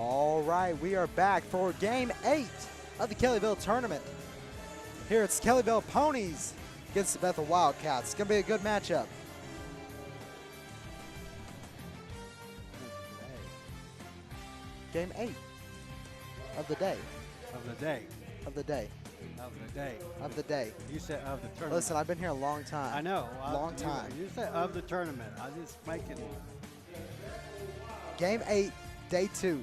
All right, we are back for Game 8 of the Kellyville tournament. Here it's Kellyville Ponies against the Bethel Wildcats. It's going to be a good matchup. Game 8 of the day. Of the day. Of the day. Of the day. Of the day. You said of the tournament. Listen, I've been here a long time. I know. Long time. You said of the tournament. I just making. Game 8, day 2.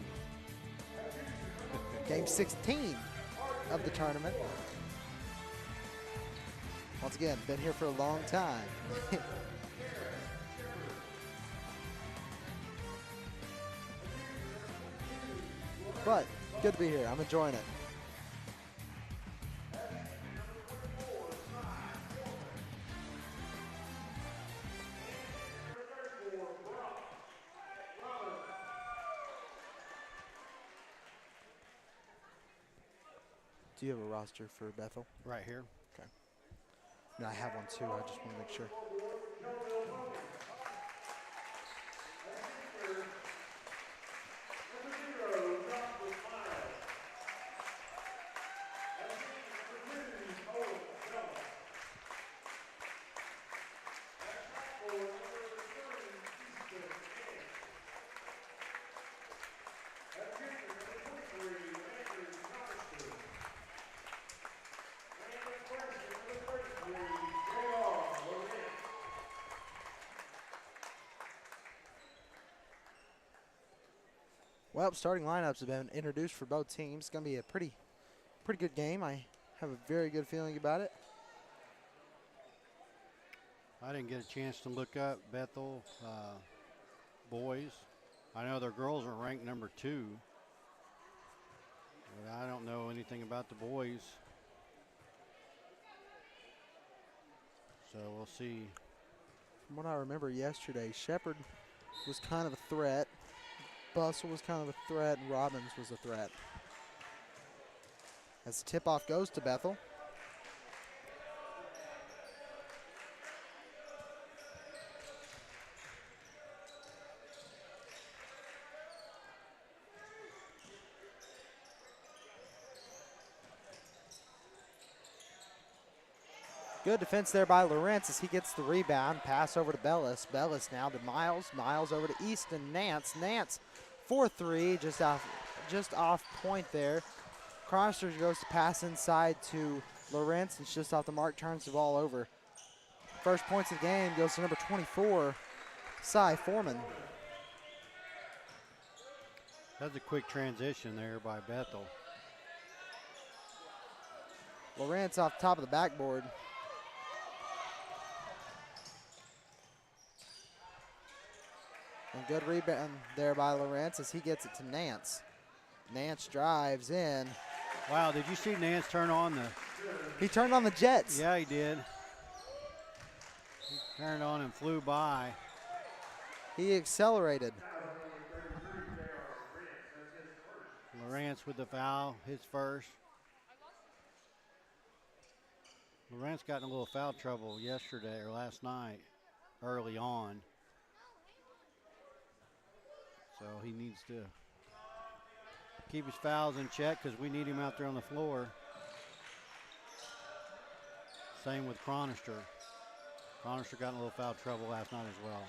Game 16 of the tournament. Once again, been here for a long time. But good to be here. I'm enjoying it. Do you have a roster for Bethel? Right here. Okay. No, I have one too. I just want to make sure. Well, starting lineups have been introduced for both teams. It's going to be a pretty good game. I have a very good feeling about it. I didn't get a chance to look up Bethel boys. I know their girls are ranked number 2. But I don't know anything about the boys. So we'll see. From what I remember yesterday, Shepherd was kind of a threat. Bustle was kind of a threat, and Robbins was a threat. As the tip-off goes to Bethel. Good defense there by Lawrence as he gets the rebound. Pass over to Bellis. Bellis now to Miles. Miles over to Easton. Nance. Nance for 3, just off point there. Cronister goes to pass inside to Lawrence. It's just off the mark, turns the ball over. First points of the game goes to number 24, Cy Foreman. That's a quick transition there by Bethel. Lawrence off the top of the backboard. And good rebound there by Lawrence as he gets it to Nance. Nance drives in. Wow, did you see Nance turn on the... He turned on the jets. Yeah, he did. He turned on and flew by. He accelerated. Lawrence with the foul, his first. Lawrence got in a little foul trouble yesterday or last night, early on. So he needs to keep his fouls in check because we need him out there on the floor. Same with Cronister. Cronister got in a little foul trouble last night as well.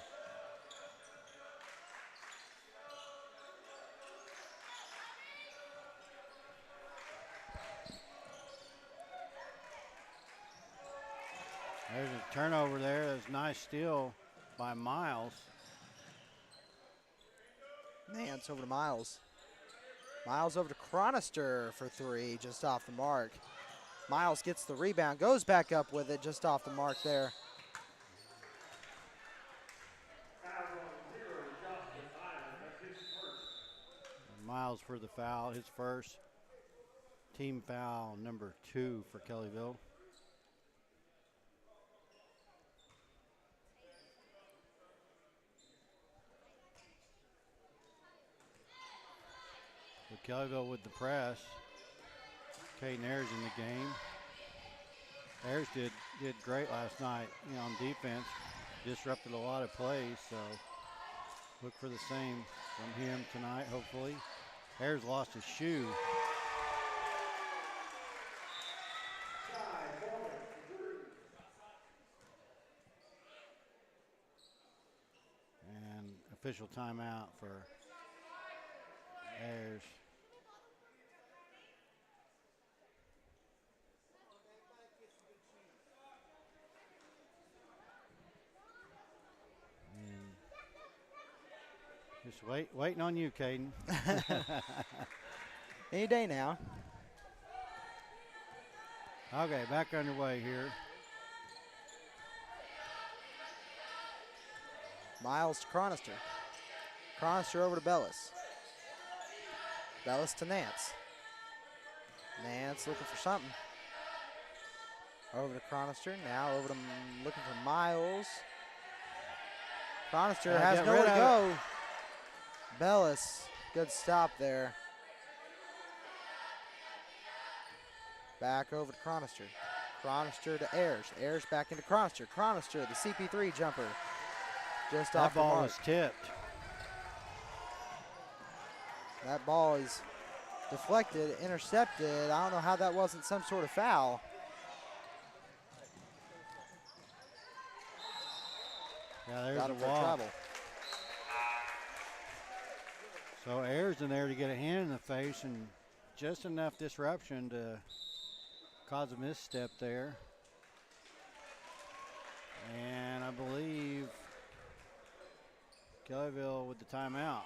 There's a turnover there. There's a nice steal by Miles. Nance over to Miles. Miles over to Cronister for 3, just off the mark. Miles gets the rebound, goes back up with it, just off the mark there. Miles for the foul, his first. Team foul number 2 for Kellyville. Kellyville with the press. Caden Ayers in the game. Ayers did great last night, on defense. Disrupted a lot of plays, so look for the same from him tonight, hopefully. Ayers lost his shoe. And official timeout for Ayers. Just waiting on you, Caden. Any day now. Okay, back underway here. Miles to Chronister. Chronister over to Bellis. Bellis to Nance. Nance looking for something. Over to Chronister. Now over to looking for Miles. Chronister has nowhere to go. Bellis, good stop there. Back over to Chronister. Chronister to Ayers. Ayers back into Chronister. Chronister, the CP3 jumper. Just off the mark. That ball was tipped. That ball is deflected, intercepted. I don't know how that wasn't some sort of foul. Yeah, there's a walk. So Ayers in there to get a hand in the face and just enough disruption to cause a misstep there. And I believe Kellyville with the timeout.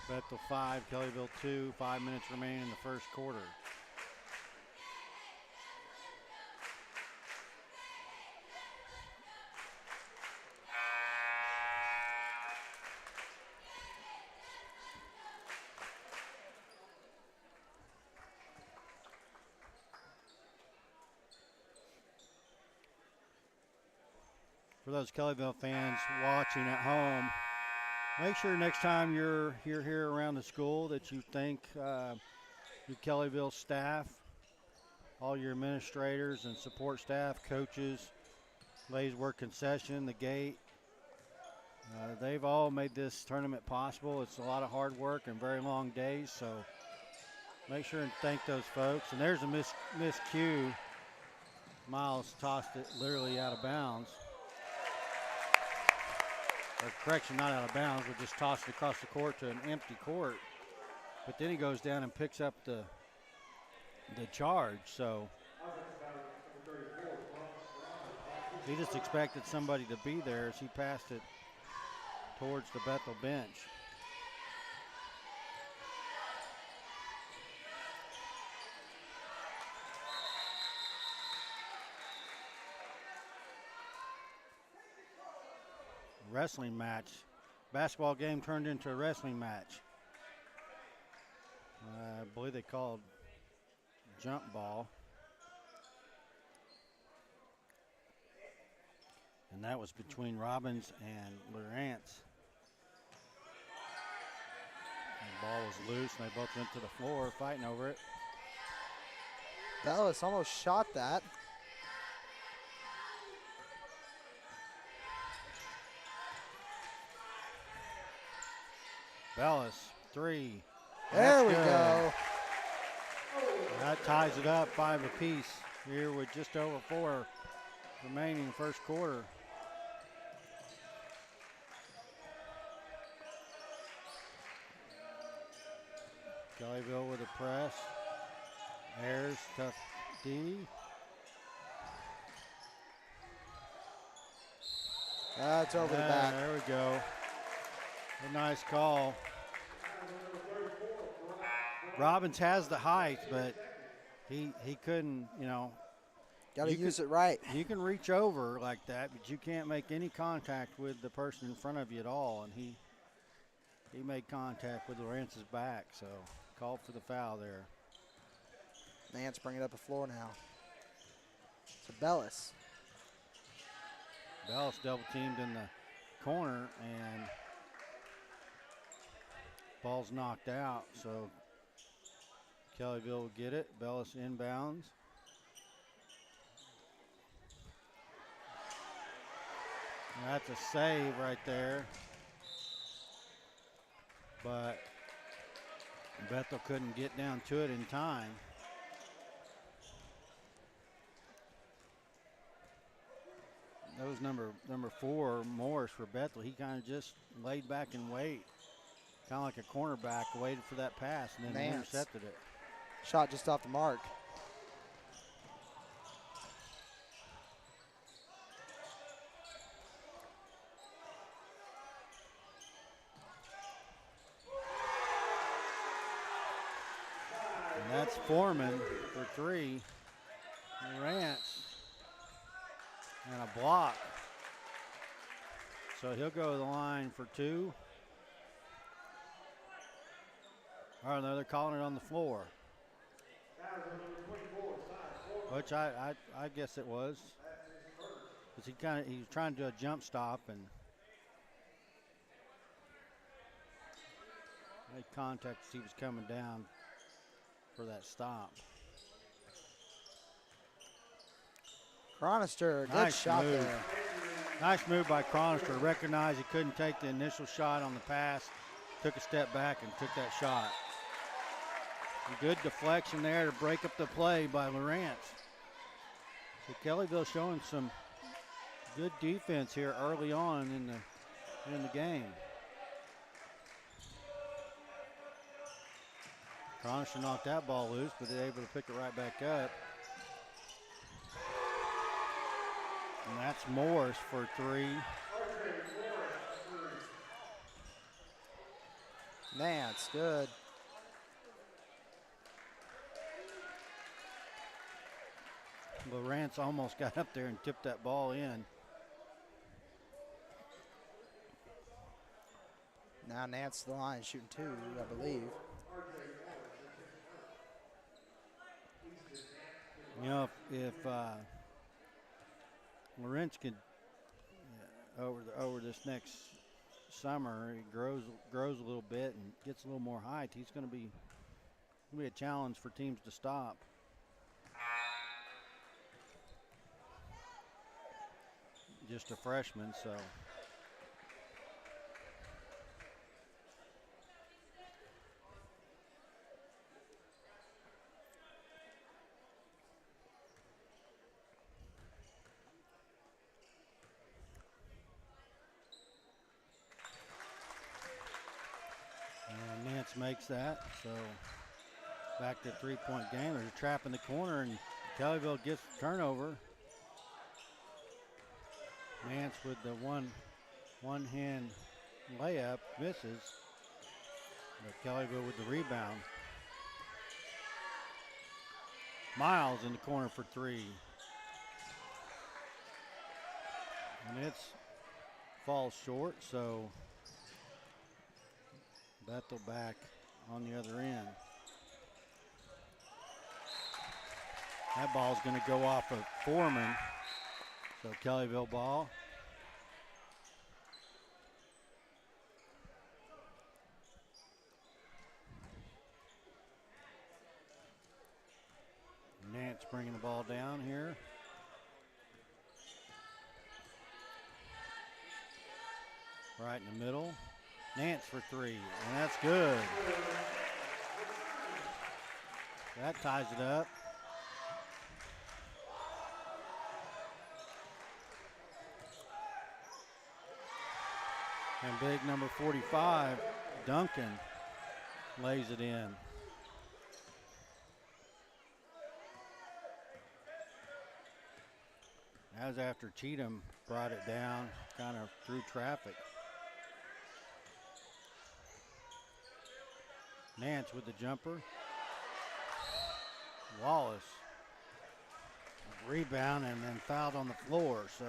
Bethel 5, Kellyville 2, 5 minutes remaining in the first quarter. For those Kellyville fans watching at home, make sure next time you're here around the school that you thank your Kellyville staff, all your administrators and support staff, coaches, ladies work concession, the gate. They've all made this tournament possible. It's a lot of hard work and very long days, so make sure and thank those folks. And there's a miscue. Miles tossed it literally out of bounds. Or correction, not out of bounds, but just tossed it across the court to an empty court. But then he goes down and picks up the charge. So he just expected somebody to be there as he passed it towards the Bethel bench. Wrestling match. Basketball game turned into a wrestling match. I believe they called jump ball. And that was between Robbins and Lawrence. The ball was loose and they both went to the floor fighting over it. Bellis almost shot that. Bellis, 3. There we go. That ties it up 5 apiece here with just over 4 remaining in the first quarter. Kellyville with a press. Ayers, tough D. That's over the back. There we go. A nice call. Robbins has the height, but he couldn't, Got to use it right. You can reach over like that, but you can't make any contact with the person in front of you at all. And he made contact with Lawrence's back, so called for the foul there. Nance bringing it up the floor now. So Bellis. Bellis double teamed in the corner and ball's knocked out, so Kellyville will get it. Bellis inbounds. That's a save right there. But Bethel couldn't get down to it in time. That was number 4, Morris, for Bethel. He kind of just laid back and wait, kind of like a cornerback, waited for that pass and then intercepted it. Shot just off the mark. And that's Foreman for 3. Rance. And a block. So he'll go to the line for 2. Oh, no, they're calling it on the floor. Which I guess it was. Because he was trying to do a jump stop and made contact as he was coming down for that stop. Cronister, good shot there. Nice move by Cronister. Recognized he couldn't take the initial shot on the pass. Took a step back and took that shot. A good deflection there to break up the play by Lawrence. So Kellyville showing some good defense here early on in the game. Cronister knocked that ball loose, but they're able to pick it right back up. And that's Morris for 3. Nance, good. Lawrence almost got up there and tipped that ball in. Now Nance to the line shooting 2, I believe. You know, if Lawrence could over this next summer, he grows a little bit and gets a little more height, he's going to be a challenge for teams to stop. Just a freshman, so. And Nance makes that, so back to 3-point game. There's a trap in the corner, and Kellyville gets the turnover. Nance with the one-hand layup misses, but Kellyville with the rebound. Miles in the corner for 3. And it falls short, so Bethel back on the other end. That ball's going to go off of Foreman. So Kellyville ball. Nance bringing the ball down here. Right in the middle. Nance for 3, and that's good. That ties it up. And big number 45, Duncan, lays it in. That was after Cheatham brought it down, kind of through traffic. Nance with the jumper. Wallace, rebound and then fouled on the floor, so.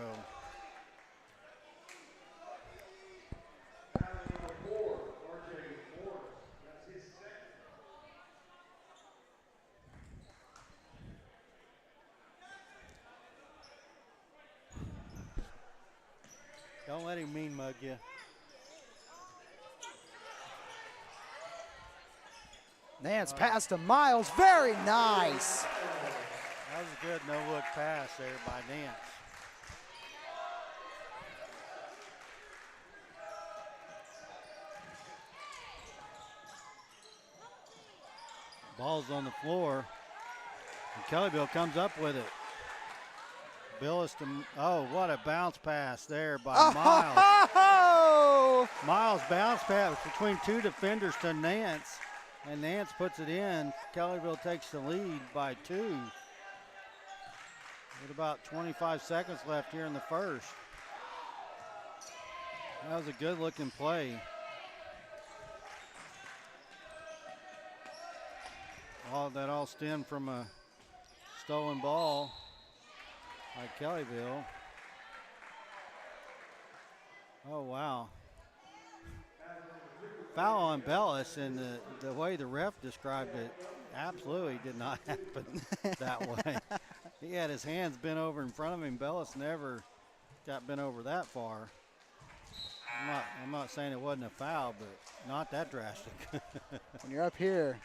Don't let him mean mug you. Nance pass to Miles, very nice. That was a good no-look pass there by Nance. Ball's on the floor. And Kellyville comes up with it. Billis to, oh, what a bounce pass there by Miles. Oh! Miles bounce pass between two defenders to Nance, and Nance puts it in. Kellyville takes the lead by 2. With about 25 seconds left here in the first. That was a good looking play. That all stemmed from a stolen ball by Kellyville. Oh, wow. Foul on Bellis, and the way the ref described it absolutely did not happen that way. He had his hands bent over in front of him. Bellis never got bent over that far. I'm not saying it wasn't a foul, but not that drastic. When you're up here,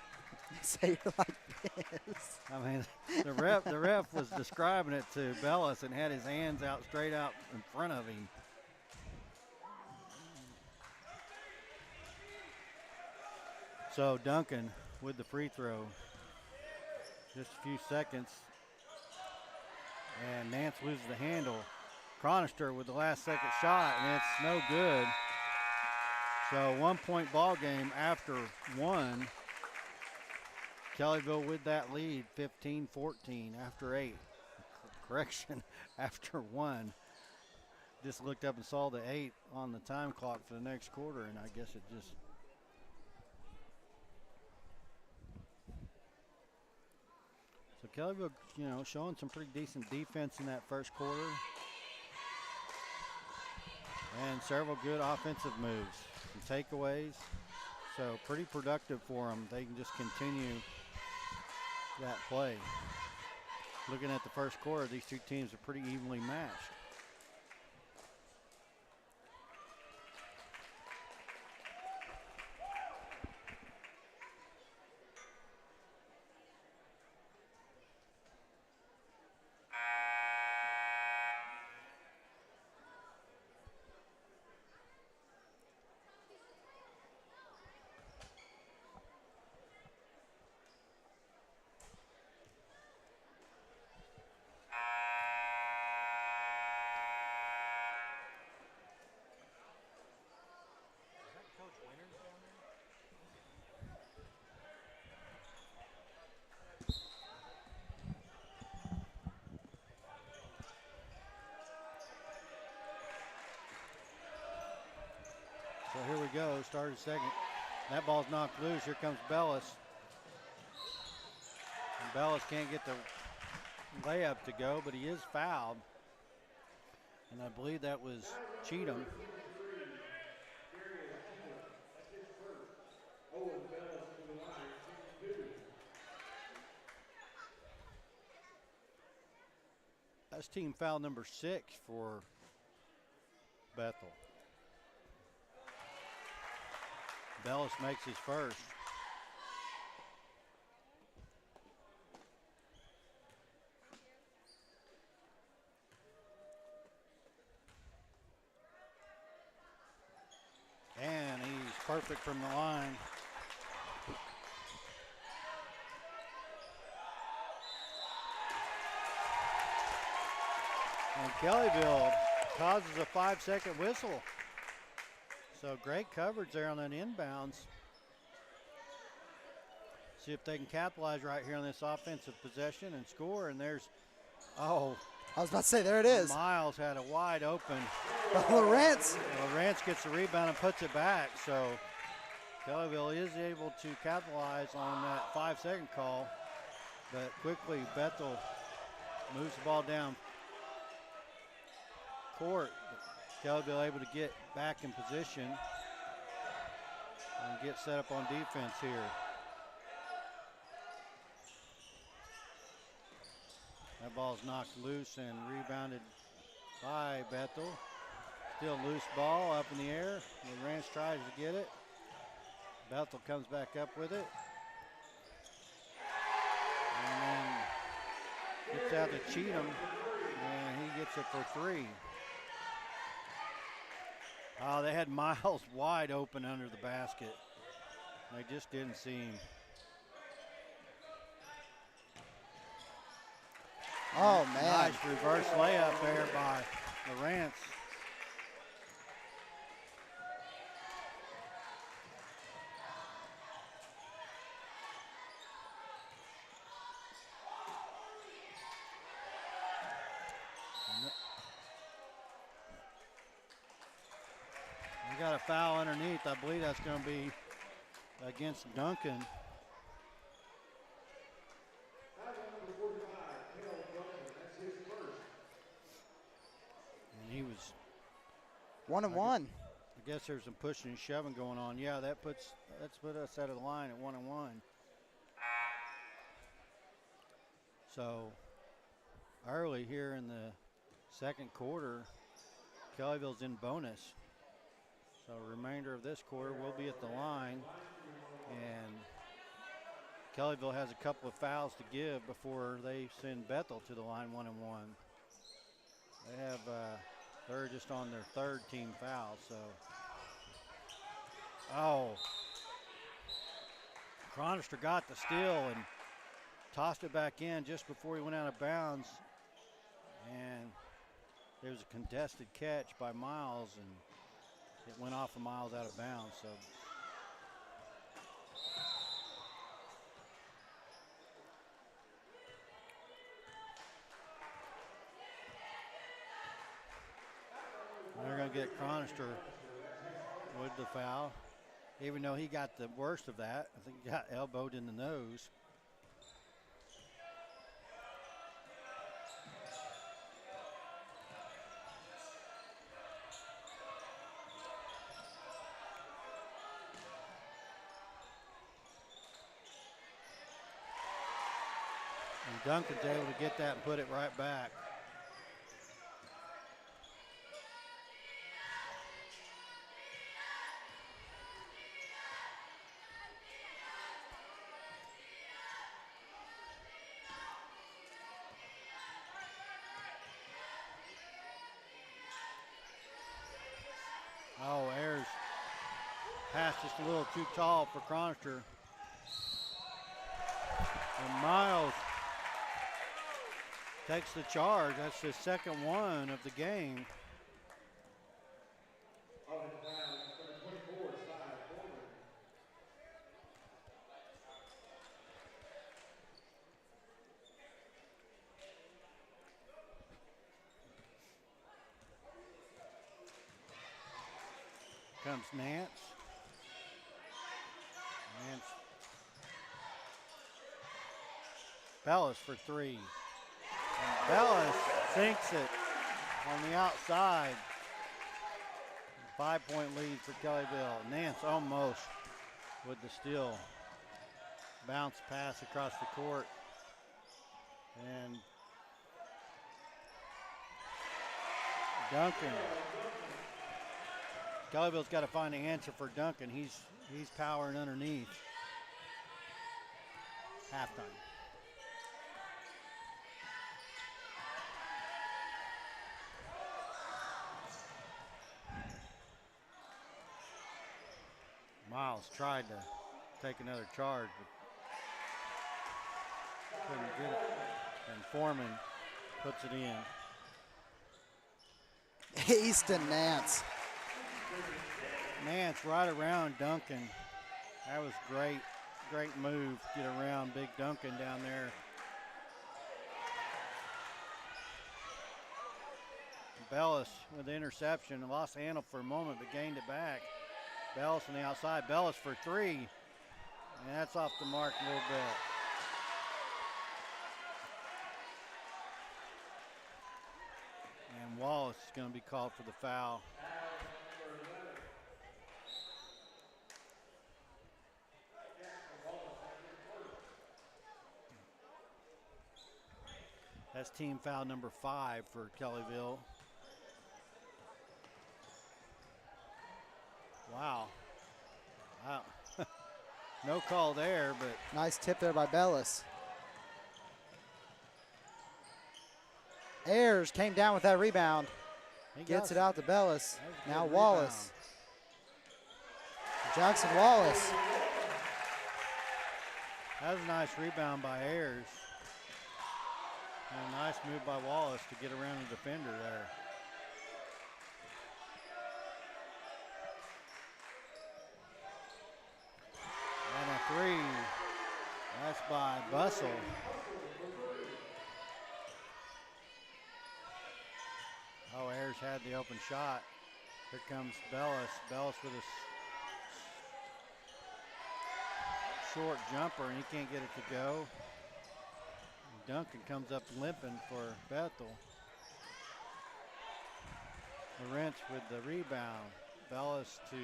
you say it like this. I mean, the ref was describing it to Bellis and had his hands out straight out in front of him. So Duncan with the free throw. Just a few seconds. And Nance loses the handle. Chronister with the last second shot, and it's no good. So 1 point ball game after 1. Kellyville with that lead, 15-14 after 8. Correction, after 1. Just looked up and saw the 8 on the time clock for the next quarter, and I guess it just. So Kellyville, showing some pretty decent defense in that first quarter. And several good offensive moves and takeaways. So pretty productive for them. They can just continue that play. Looking at the first quarter, these two teams are pretty evenly matched. So here we go, started second. That ball's knocked loose. Here comes Bellis. And Bellis can't get the layup to go, but he is fouled. And I believe that was Cheatham. That's team foul number 6 for Bethel. Bellis makes his first. And he's perfect from the line. And Kellyville causes a 5-second whistle. So great coverage there on that inbounds. See if they can capitalize right here on this offensive possession and score. And there's, oh. I was about to say, there it is. Miles had a wide open. Lawrence. Lawrence gets the rebound and puts it back. So Kellyville is able to capitalize on that 5-second call. But quickly, Bethel moves the ball down court. Kellyville able to get back in position and get set up on defense here. That ball's knocked loose and rebounded by Bethel. Still loose ball up in the air. Lawrence tries to get it. Bethel comes back up with it. And then gets out to Cheatham, and he gets it for 3. Oh, they had Miles wide open under the basket. They just didn't see him. Oh, man. Nice reverse layup there by Lawrence. We got a foul underneath. I believe that's going to be against Duncan. And he was 1 and 1. I guess there's some pushing and shoving going on. Yeah, that's put us out of the line at 1 and 1. So early here in the second quarter, Kellyville's in bonus. So remainder of this quarter will be at the line, and Kellyville has a couple of fouls to give before they send Bethel to the line 1 and 1. They have they're just on their third team foul. So, Chronister got the steal and tossed it back in just before he went out of bounds, and there was a contested catch by Miles, and it went off of Miles out of bounds. So they're going to get Chronister with the foul, even though he got the worst of that. I think he got elbowed in the nose. And Duncan's able to get that and put it right back. Oh, Ayers pass just a little too tall for Chronister. And Miles takes the charge. That's his second one of the game. Comes Nance. Bellis for three. And Bellis sinks it on the outside. 5-point lead for Kellyville. Nance almost with the steal. Bounce pass across the court. And Duncan. Kellyville's got to find the answer for Duncan. He's powering underneath. Halftime. Miles tried to take another charge, but couldn't get it. And Foreman puts it in. Easton Nance. Nance right around Duncan. That was great. Great move to get around Big Duncan down there. Bellis with the interception. Lost the handle for a moment, but gained it back. Bellis on the outside. Bellis for three. And that's off the mark a little bit. And Wallace is going to be called for the foul. That's team foul number 5 for Kellyville. Wow. No call there, but. Nice tip there by Bellis. Ayers came down with that rebound. Gets it out to Bellis. Now Wallace. Jackson Wallace. That was a nice rebound by Ayers. And a nice Nice move by Wallace to get around the defender there. And a three. That's by Bustle. Oh, Ayers had the open shot. Here comes Bellis. Bellis with a short jumper, and he can't get it to go. Duncan comes up limping for Bethel. Lawrence with the rebound. Bellis to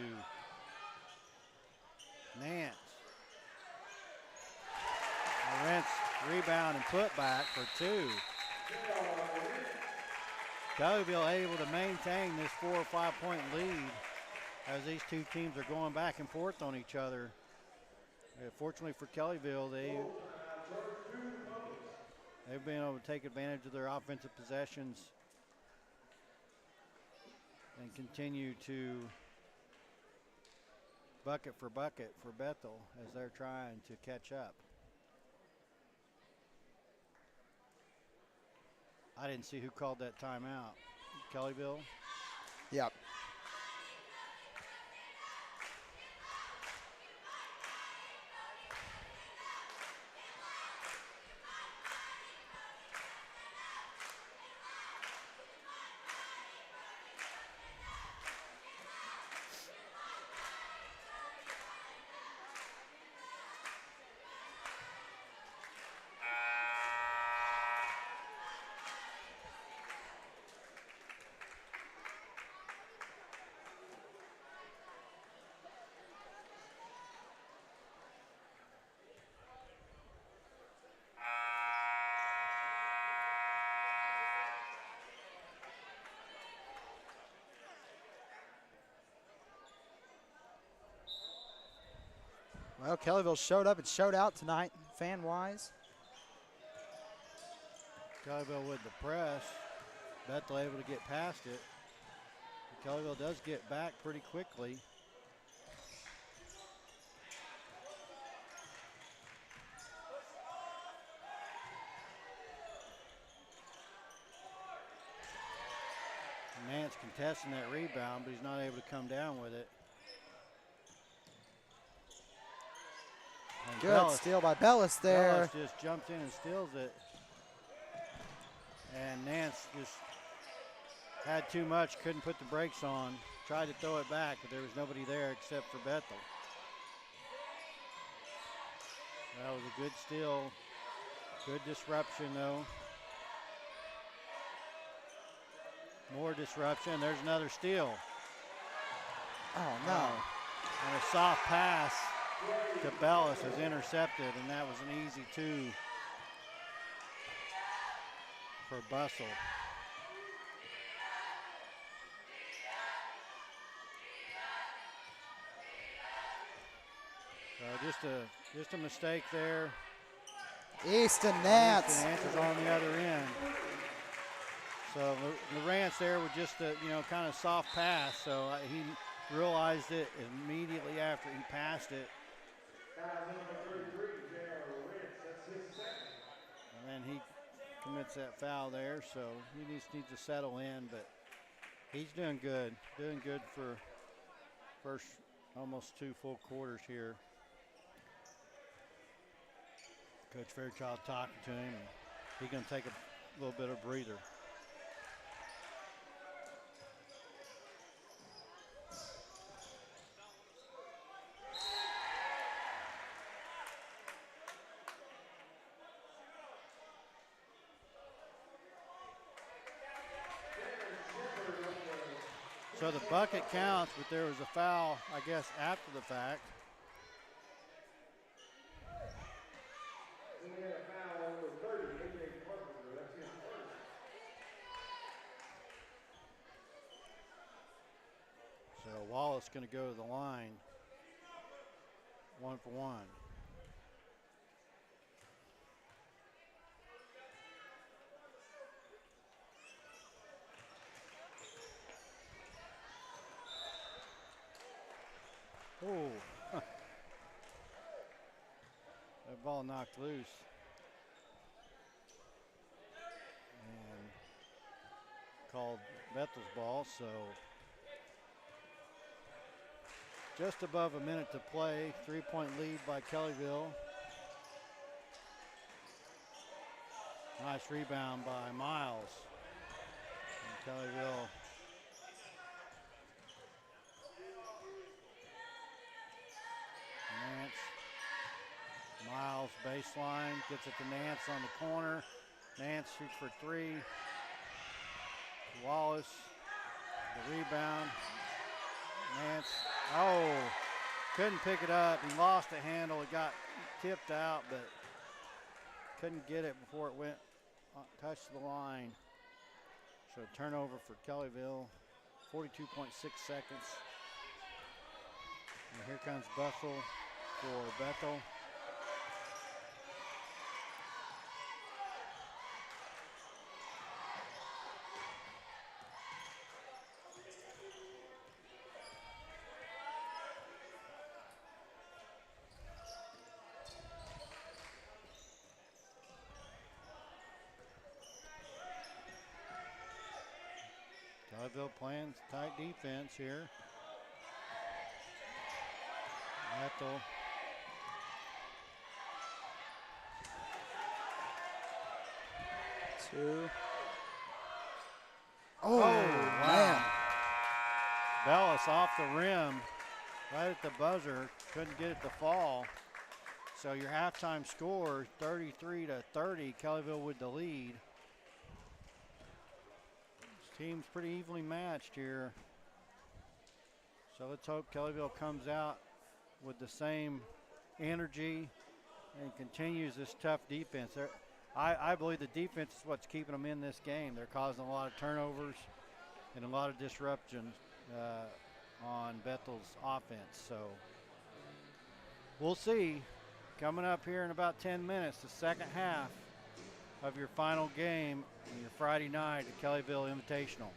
Nance. Lawrence rebound and put back for two. Kellyville able to maintain this 4 or 5 point lead as these two teams are going back and forth on each other. Fortunately for Kellyville, they've been able to take advantage of their offensive possessions and continue to bucket for Bethel as they're trying to catch up. I didn't see who called that timeout. Kellyville? Yep. Well, Kellyville showed up and showed out tonight, fan-wise. Kellyville with the press. Bethel able to get past it. Kellyville does get back pretty quickly. Nance contesting that rebound, but he's not able to come down with it. And Good steal by Bellis there. Bellis just jumps in and steals it. And Nance just had too much, couldn't put the brakes on. Tried to throw it back, but there was nobody there except for Bethel. That was a good steal. Good disruption, though. More disruption. There's another steal. Oh, no. And a soft pass to Bellis is intercepted, and that was an easy two for Bustle. So just a mistake there. Easton Nance. Easton Nance is on the other end. So Lawrence there with just a kind of soft pass. So he realized it immediately after he passed it. And then he commits that foul there, so he just needs to settle in, but he's doing good for first almost 2 full quarters here. Coach Fairchild talking to him, and he's going to take a little bit of breather. So the bucket counts, but there was a foul, I guess, after the fact. So Wallace going to go to the line, 1 for 1. Oh, that ball knocked loose. called Bethel's ball. So just above a minute to play. 3-point lead by Kellyville. Nice rebound by Miles. And Kellyville Nance. Miles baseline, gets it to Nance on the corner. Nance shoots for three. Wallace, the rebound. Nance, oh, couldn't pick it up. He lost the handle. It got tipped out, but couldn't get it before it went, touched the line. So turnover for Kellyville, 42.6 seconds. And here comes Bethel for Bethel. Kellyville playing tight defense here. Bethel. Two. Oh, man. Bellis off the rim, right at the buzzer. Couldn't get it to fall. So your halftime score, 33-30. Kellyville with the lead. This team's pretty evenly matched here. So let's hope Kellyville comes out with the same energy and continues this tough defense. I believe the defense is what's keeping them in this game. They're causing a lot of turnovers and a lot of disruption on Bethel's offense. So we'll see. Coming up here in about 10 minutes, the second half of your final game in your Friday night at Kellyville Invitational.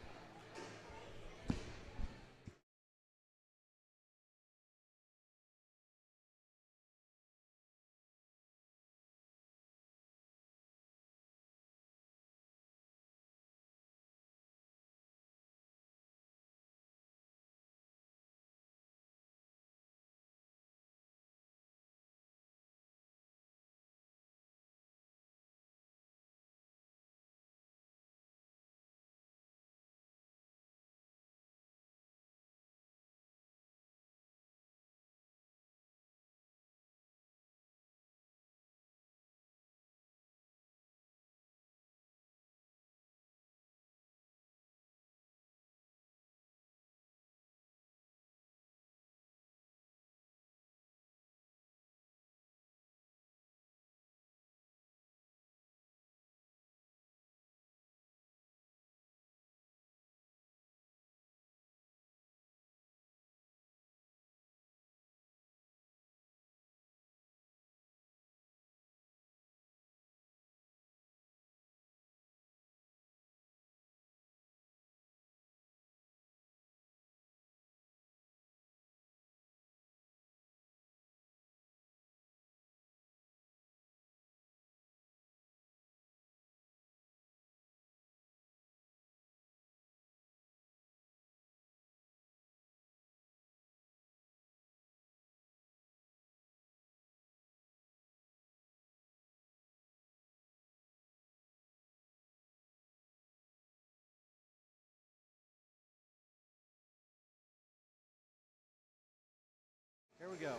Here we go.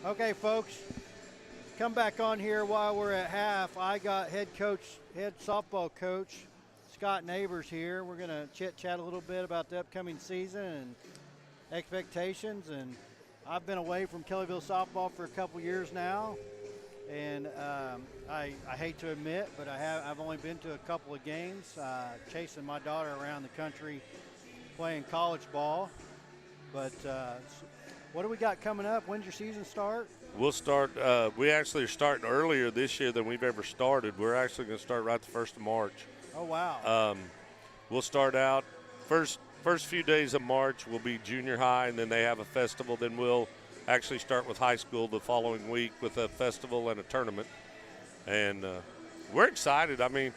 Okay, folks, come back on here while we're at half. I got head softball coach Scott Neighbors here. We're going to chit-chat a little bit about the upcoming season and expectations. And I've been away from Kellyville softball for a couple years now. And I hate to admit, but I've only been to a couple of games, chasing my daughter around the country playing college ball. But what do we got coming up? When's your season start? We'll start. We actually are starting earlier this year than we've ever started. We're actually going to start right the 1st of March. Oh, wow. We'll start out first few days of March will be junior high, and then they have a festival. Then we'll actually start with high school the following week with a festival and a tournament. And we're excited. I mean,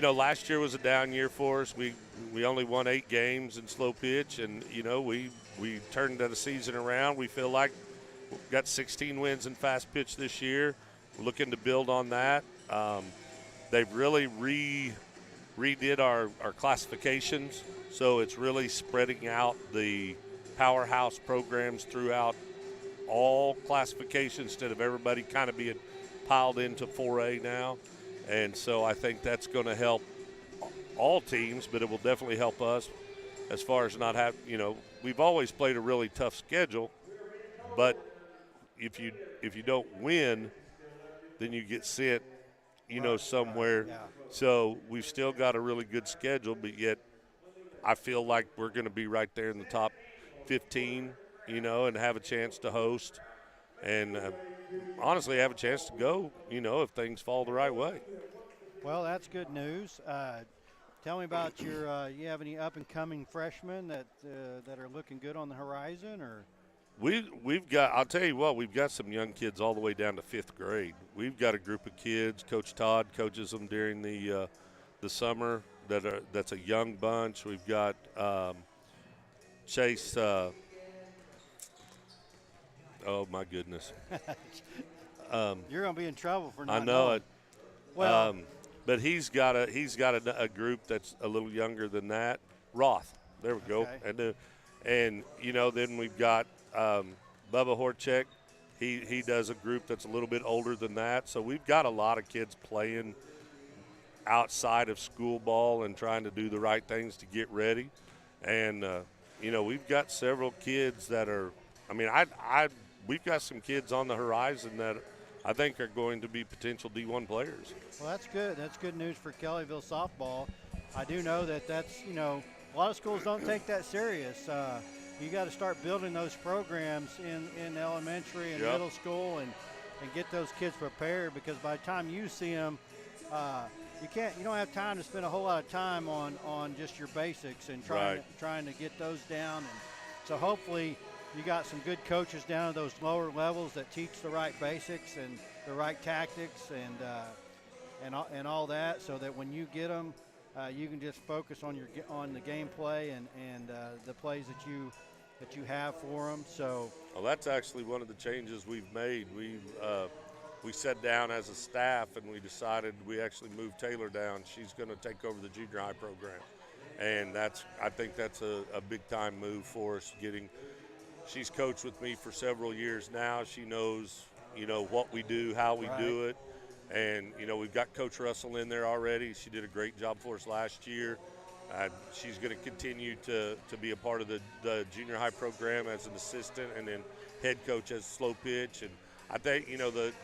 last year was a down year for us. We only won 8 games in slow pitch, and we turned the season around. We feel like we've got 16 wins in fast pitch this year. We're looking to build on that. They've really redid our classifications, so it's really spreading out the powerhouse programs throughout all classifications instead of everybody kind of being piled into 4A now. And so I think that's going to help all teams, but it will definitely help us as far as not have, we've always played a really tough schedule, but if you don't win, then you get sent, somewhere. Yeah. So we've still got a really good schedule, but yet I feel like we're going to be right there in the top 15, and have a chance to host and honestly have a chance to go, if things fall the right way. Well, that's good news. Tell me about you have any up-and-coming freshmen that are looking good on the horizon, or? We've got, I'll tell you what, we've got some young kids all the way down to 5th grade. We've got a group of kids. Coach Todd coaches them during the summer. That's a young bunch. We've got Chase. Oh my goodness. You're going to be in trouble for not I know knowing. it. Well, But he's got a group that's a little younger than that. Roth. There we go. Okay. And then we've got Bubba Horchek. He does a group that's a little bit older than that. So we've got a lot of kids playing outside of school ball and trying to do the right things to get ready. And we've got several kids that are. We've got some kids on the horizon that I think are going to be potential D1 players. Well, that's good. That's good news for Kellyville softball. I do know that's a lot of schools don't take that serious. You got to start building those programs in elementary and middle school and get those kids prepared, because by the time you see them, you don't have time to spend a whole lot of time on just your basics and trying to get those down. And so hopefully you got some good coaches down at those lower levels that teach the right basics and the right tactics and all that, so that when you get them, you can just focus on the gameplay and the plays that you have for them. So, well, that's actually one of the changes we've made. We sat down as a staff and we decided we actually moved Taylor down. She's going to take over the junior high program, and I think that's a big time move for us. She's coached with me for several years now. She knows, what we do, how we do it. And, we've got Coach Russell in there already. She did a great job for us last year. She's going to continue to be a part of the junior high program as an assistant and then head coach as slow pitch. And I think,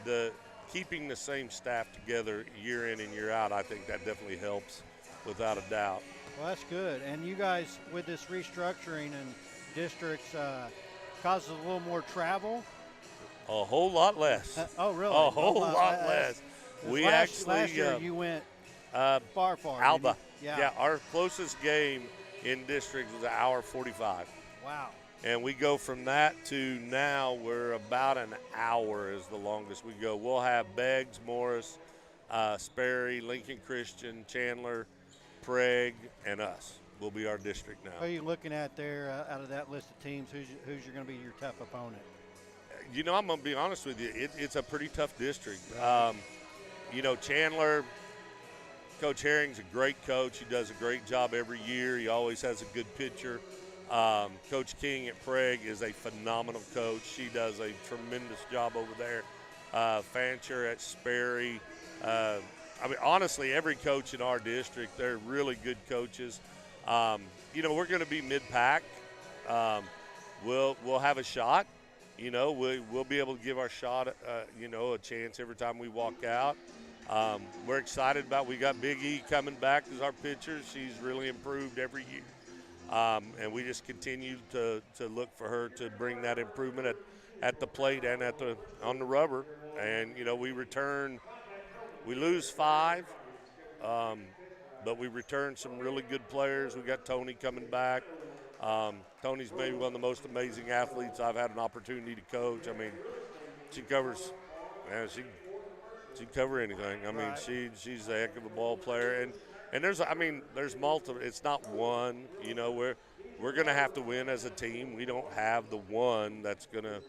the keeping the same staff together year in and year out, I think that definitely helps without a doubt. Well, that's good. And you guys, with this restructuring and districts, causes a little more travel? A whole lot less. Oh, really? A whole lot less. Last year you went far. Alba. Yeah, our closest game in district was an hour 45. Wow. And we go from that to now we're about an hour is the longest we go. We'll have Beggs, Morris, Sperry, Lincoln Christian, Chandler, Prague, and us will be our district now. Who are you looking at there out of that list of teams? Who's going to be your tough opponent? I'm going to be honest with you. It's a pretty tough district. Right. Chandler, Coach Herring's a great coach. He does a great job every year. He always has a good pitcher. Coach King at Prague is a phenomenal coach. She does a tremendous job over there. Fancher at Sperry. Honestly, every coach in our district, they're really good coaches. We're going to be mid-pack. We'll have a shot. We'll be able to give our shot, a chance every time we walk out. We're excited about. We got Big E coming back as our pitcher. She's really improved every year, and we just continue to look for her to bring that improvement at the plate and on the rubber. And we lose 5. But we returned some really good players. We got Tony coming back. Tony's maybe one of the most amazing athletes I've had an opportunity to coach. She covers, She'd cover anything. I mean, Right. she's a heck of a ball player, and there's multiple. It's not one. You know, we're gonna have to win as a team. We don't have the one that's gonna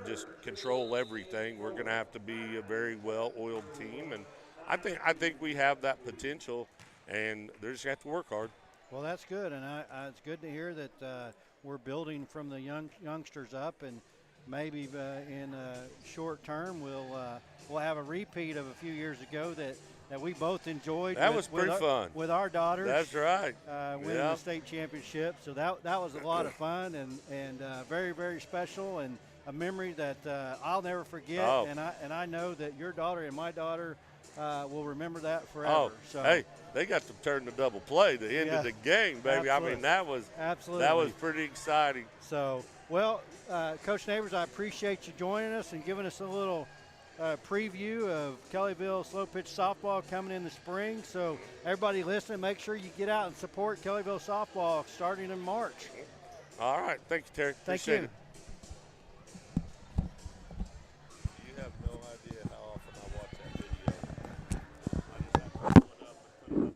just control everything. We're gonna have to be a very well-oiled team, and I think we have that potential, and they're just gonna have to work hard. Well, that's good, and it's good to hear that we're building from the youngsters up, and maybe in short term we'll have a repeat of a few years ago that we both enjoyed. That was pretty fun with our daughters. That's right. Winning the state championship, so that was a lot of fun and very, very special, and a memory that I'll never forget. Oh. And I know that your daughter and my daughter will remember that forever. Oh, so hey, they got to turn the double play the end of the game, baby. Absolutely. I mean, that was pretty exciting. So, well, Coach Neighbors, I appreciate you joining us and giving us a little preview of Kellyville slow pitch softball coming in the spring. So, everybody listening, make sure you get out and support Kellyville softball starting in March. All right, thank you, Terry. Thank Appreciate you. it. You have no idea how often I watch that video. I just have to pull it up and put it up.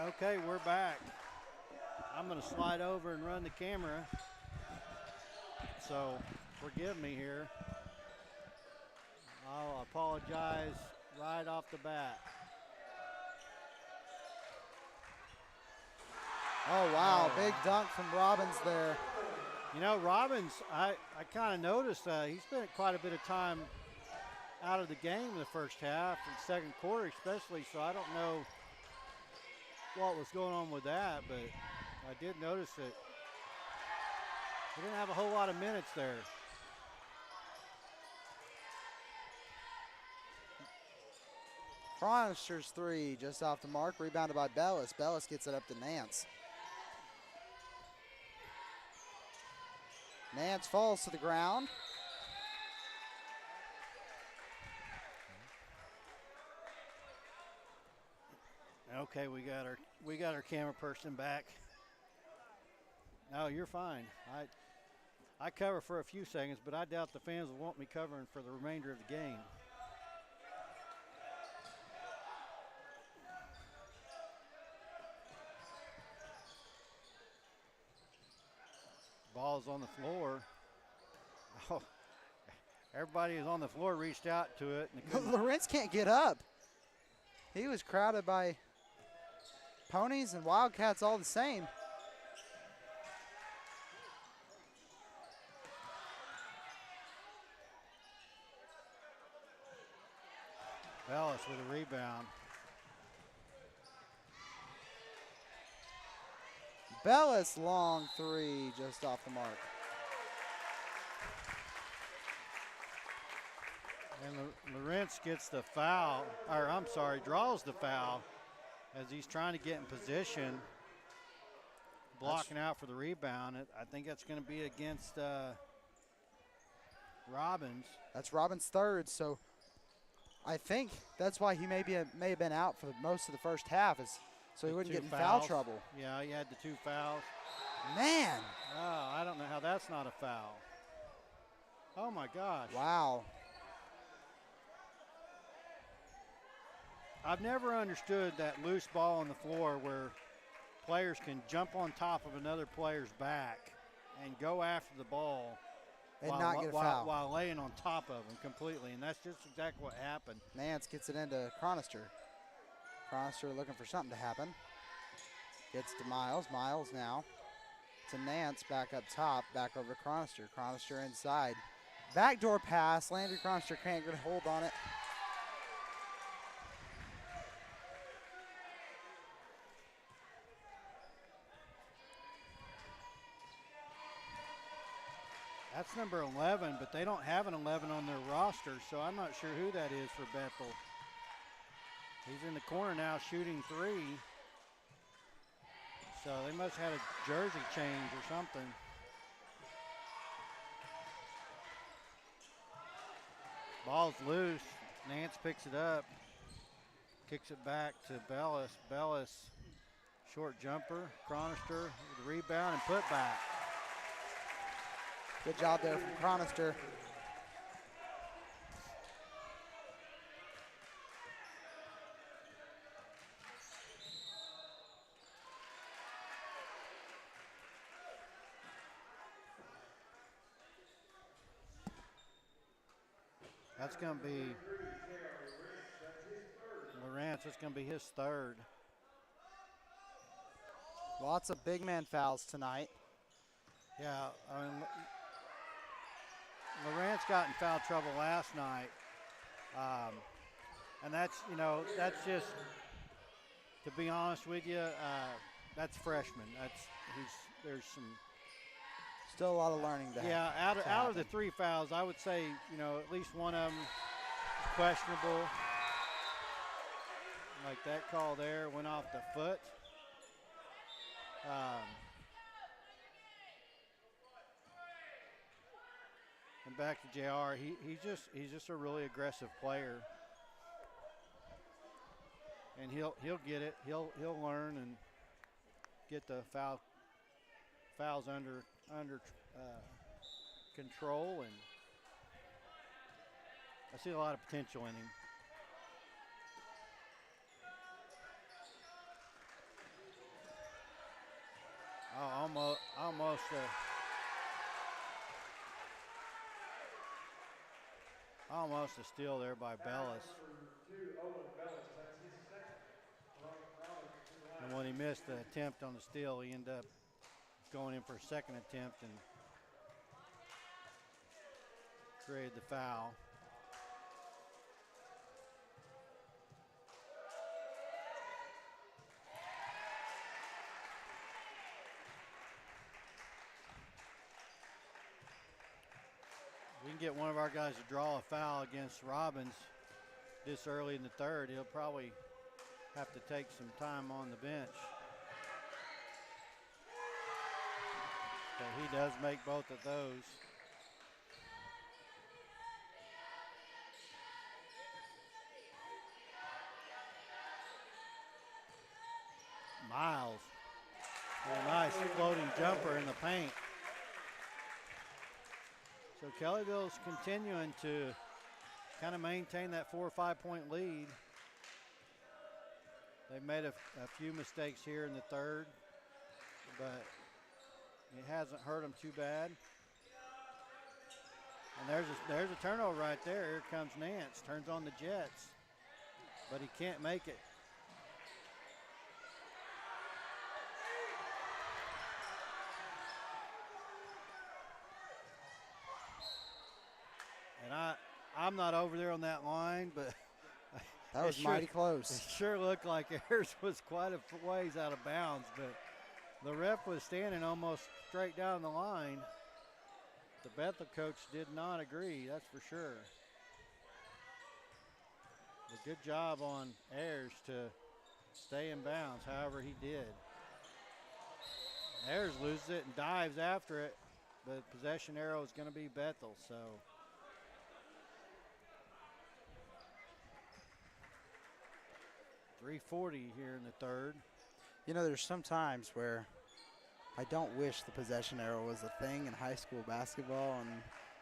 Okay, we're back. I'm going to slide over and run the camera. So, forgive me here. I'll apologize right off the bat. Oh, wow. Big dunk from Robbins there. You know, Robbins, I kind of noticed he spent quite a bit of time out of the game in the first half and second quarter especially, so I don't know what was going on with that, but I did notice that he didn't have a whole lot of minutes there. Cronister's three just off the mark, rebounded by Bellis. Bellis gets it up to Nance. Nance falls to the ground. Okay, we got our camera person back. No, you're fine. I cover for a few seconds, but I doubt the fans will want me covering for the remainder of the game. Ball's on the floor. Oh, everybody is on the floor reached out to it. And Lawrence can't get up. He was crowded by Ponies and Wildcats all the same. Bellis with a rebound. Bellis long three just off the mark. And Lawrence gets the foul, or I'm sorry, draws the foul as he's trying to get in position, blocking out for the rebound. I think that's going to be against Robbins. That's Robbins' third, so I think that's why he may have been out for most of the first half, so he wouldn't get in foul trouble. Yeah, he had the two fouls. Man. Oh, I don't know how that's not a foul. Oh, my gosh. Wow. I've never understood that loose ball on the floor where players can jump on top of another player's back and go after the ball and not get a foul while laying on top of them completely, and that's just exactly what happened. Nance gets it into Cronister. Cronister looking for something to happen. Gets to Miles. Miles now to Nance, back up top, back over to Cronister. Cronister inside. Backdoor pass. Landry Cronister can't get a hold on it. That's number 11, but they don't have an 11 on their roster, so I'm not sure who that is for Bethel. He's in the corner now shooting three. So they must have had a jersey change or something. Ball's loose. Nance picks it up. Kicks it back to Bellis. Bellis, short jumper. Chronister with the rebound and put back. Good job there from Chronister. That's going to be Lawrence. It's going to be his third. Lots of big man fouls tonight. Yeah, I mean, Lawrence got in foul trouble last night. And that's, that's just, to be honest with you, that's freshman. There's some. Still a lot of learning to Yeah, out of the 3 fouls, I would say, at least one of them is questionable. Like that call there went off the foot. And back to JR, he's just a really aggressive player. And he'll get it. He'll learn and get the fouls under control, and I see a lot of potential in him. Oh, almost a steal there by Bellis. And when he missed the attempt on the steal, he ended up going in for a second attempt and created the foul. We can get one of our guys to draw a foul against Robbins this early in the third. He'll probably have to take some time on the bench. But he does make both of those. Miles, a nice floating jumper in the paint. So Kellyville's continuing to kind of maintain that 4 or 5 point lead. They've made a few mistakes here in the third, but it hasn't hurt them too bad. And there's a turnover right there. Here comes Nance, turns on the Jets, but he can't make it. And I'm not over there on that line, but that was mighty close. It sure looked like ours was quite a ways out of bounds, but the ref was standing almost straight down the line. The Bethel coach did not agree, that's for sure. A good job on Ayers to stay in bounds, however he did. Ayers loses it and dives after it, but possession arrow is going to be Bethel, so. .340 here in the third. There's some times where I don't wish the possession arrow was a thing in high school basketball. And,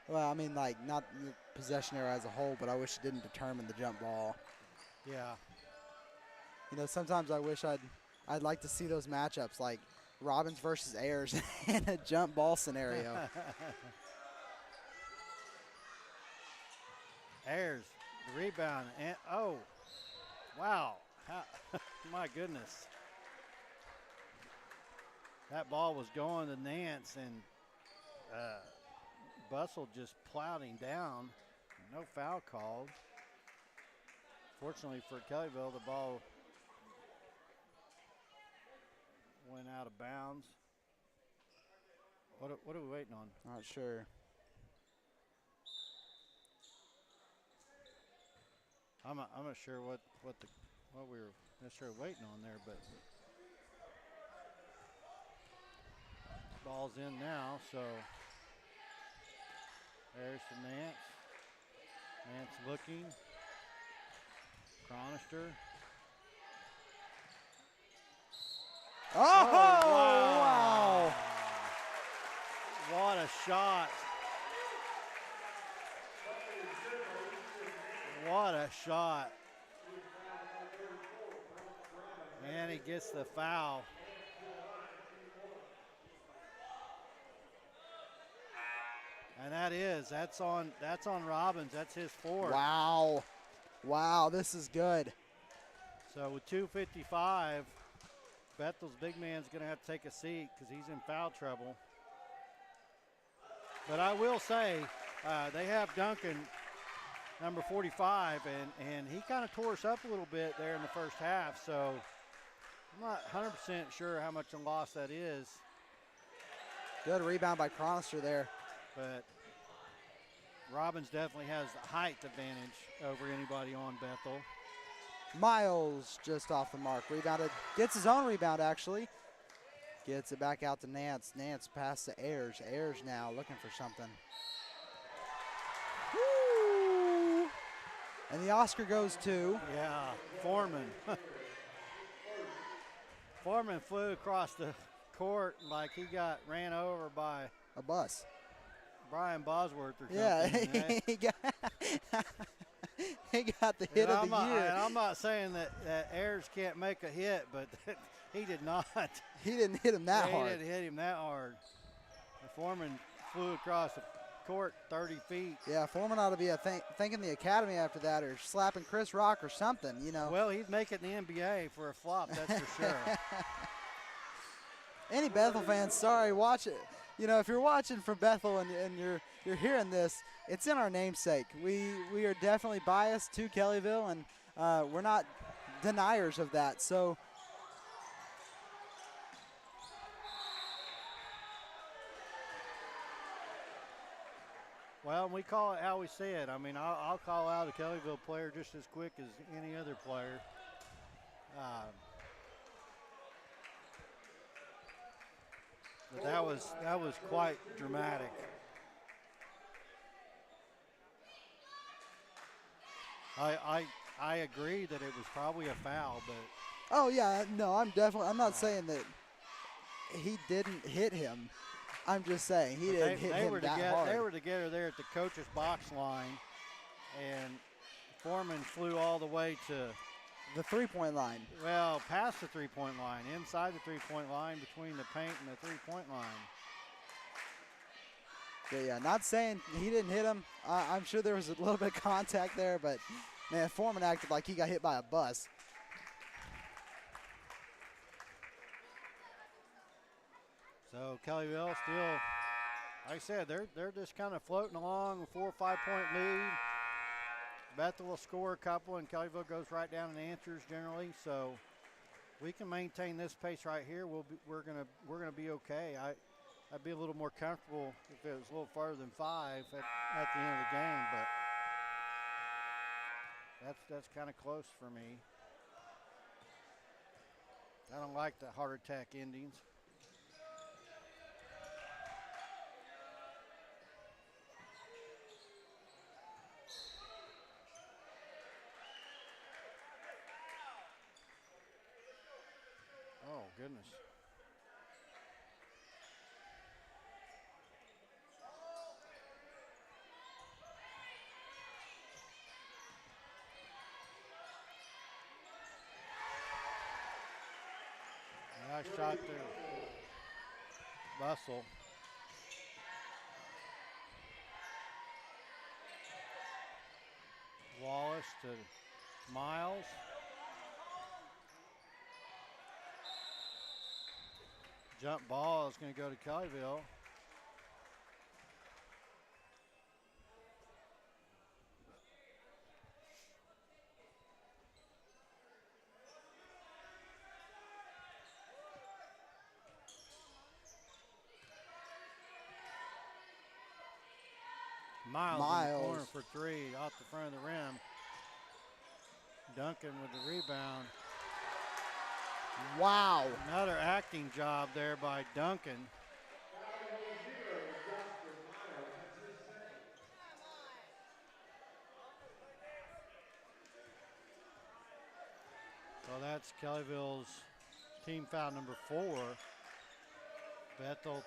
well, I mean, like, not the possession arrow as a whole, but I wish it didn't determine the jump ball. Yeah. Sometimes I wish I'd like to see those matchups, like Robbins versus Ayers in a jump ball scenario. Ayers, the rebound, and wow. My goodness. That ball was going to Nance, and Bustle just plowed him down. No foul called. Fortunately for Kellyville, the ball went out of bounds. What are we waiting on? Not sure. I'm not sure what we were necessarily waiting on there, but ball's in now, so there's to Nance. Nance looking. Cronister. Oh, wow. wow. What a shot. What a shot. And he gets the foul. And that's on Robbins. That's his fourth. Wow. Wow, this is good. So with 2:55, Bethel's big man's going to have to take a seat because he's in foul trouble. But I will say, they have Duncan, number 45, and he kind of tore us up a little bit there in the first half. So I'm not 100% sure how much a loss that is. Good rebound by Cronister there. But Robbins definitely has the height advantage over anybody on Bethel. Miles just off the mark. Rebounded. Gets his own rebound, actually. Gets it back out to Nance. Nance pass to Ayers. Ayers now looking for something. Woo! And the Oscar goes to? Yeah, Foreman. Foreman flew across the court like he got ran over by a bus. Brian Bosworth or something. Yeah, he got the hit of the year. And I'm not saying that Ayers can't make a hit, but he did not. He didn't hit him that hard. He didn't hit him that hard. The Foreman flew across the court 30 feet. Yeah, Foreman ought to be thanking the academy after that, or slapping Chris Rock or something, you know. Well, he'd make it in the NBA for a flop, that's for sure. Any Bethel fans, sorry, watch it. You know, if you're watching from Bethel and you're hearing this, it's in our namesake. We are definitely biased to Kellyville, and we're not deniers of that. So well, we call it how we say it. I mean, I'll call out a Kellyville player just as quick as any other player. But that was quite dramatic. I agree that it was probably a foul, but oh yeah, no, I'm not saying that he didn't hit him. I'm just saying he didn't hit him that hard. They were together there at the coach's box line, and Foreman flew all the way to the three-point line. Well, past the three-point line, inside the three-point line, between the paint and the three-point line. Yeah, not saying he didn't hit him. I'm sure there was a little bit of contact there, but man, Foreman acted like he got hit by a bus. So Kellyville still, like I said, they're just kind of floating along, a 4 or 5 point lead. Bethel will score a couple, and Kellyville goes right down and answers generally. So we can maintain this pace right here. We're gonna be okay. I'd be a little more comfortable if it was a little farther than 5 at the end of the game, but that's kind of close for me. I don't like the heart attack endings. Oh, goodness. Nice shot there. Russell. Wallace to Miles. Jump ball is going to go to Kellyville. Miles in the corner for 3 off the front of the rim. Duncan with the rebound. Wow. Another acting job there by Duncan. So that's Kellyville's team foul number 4. Bethel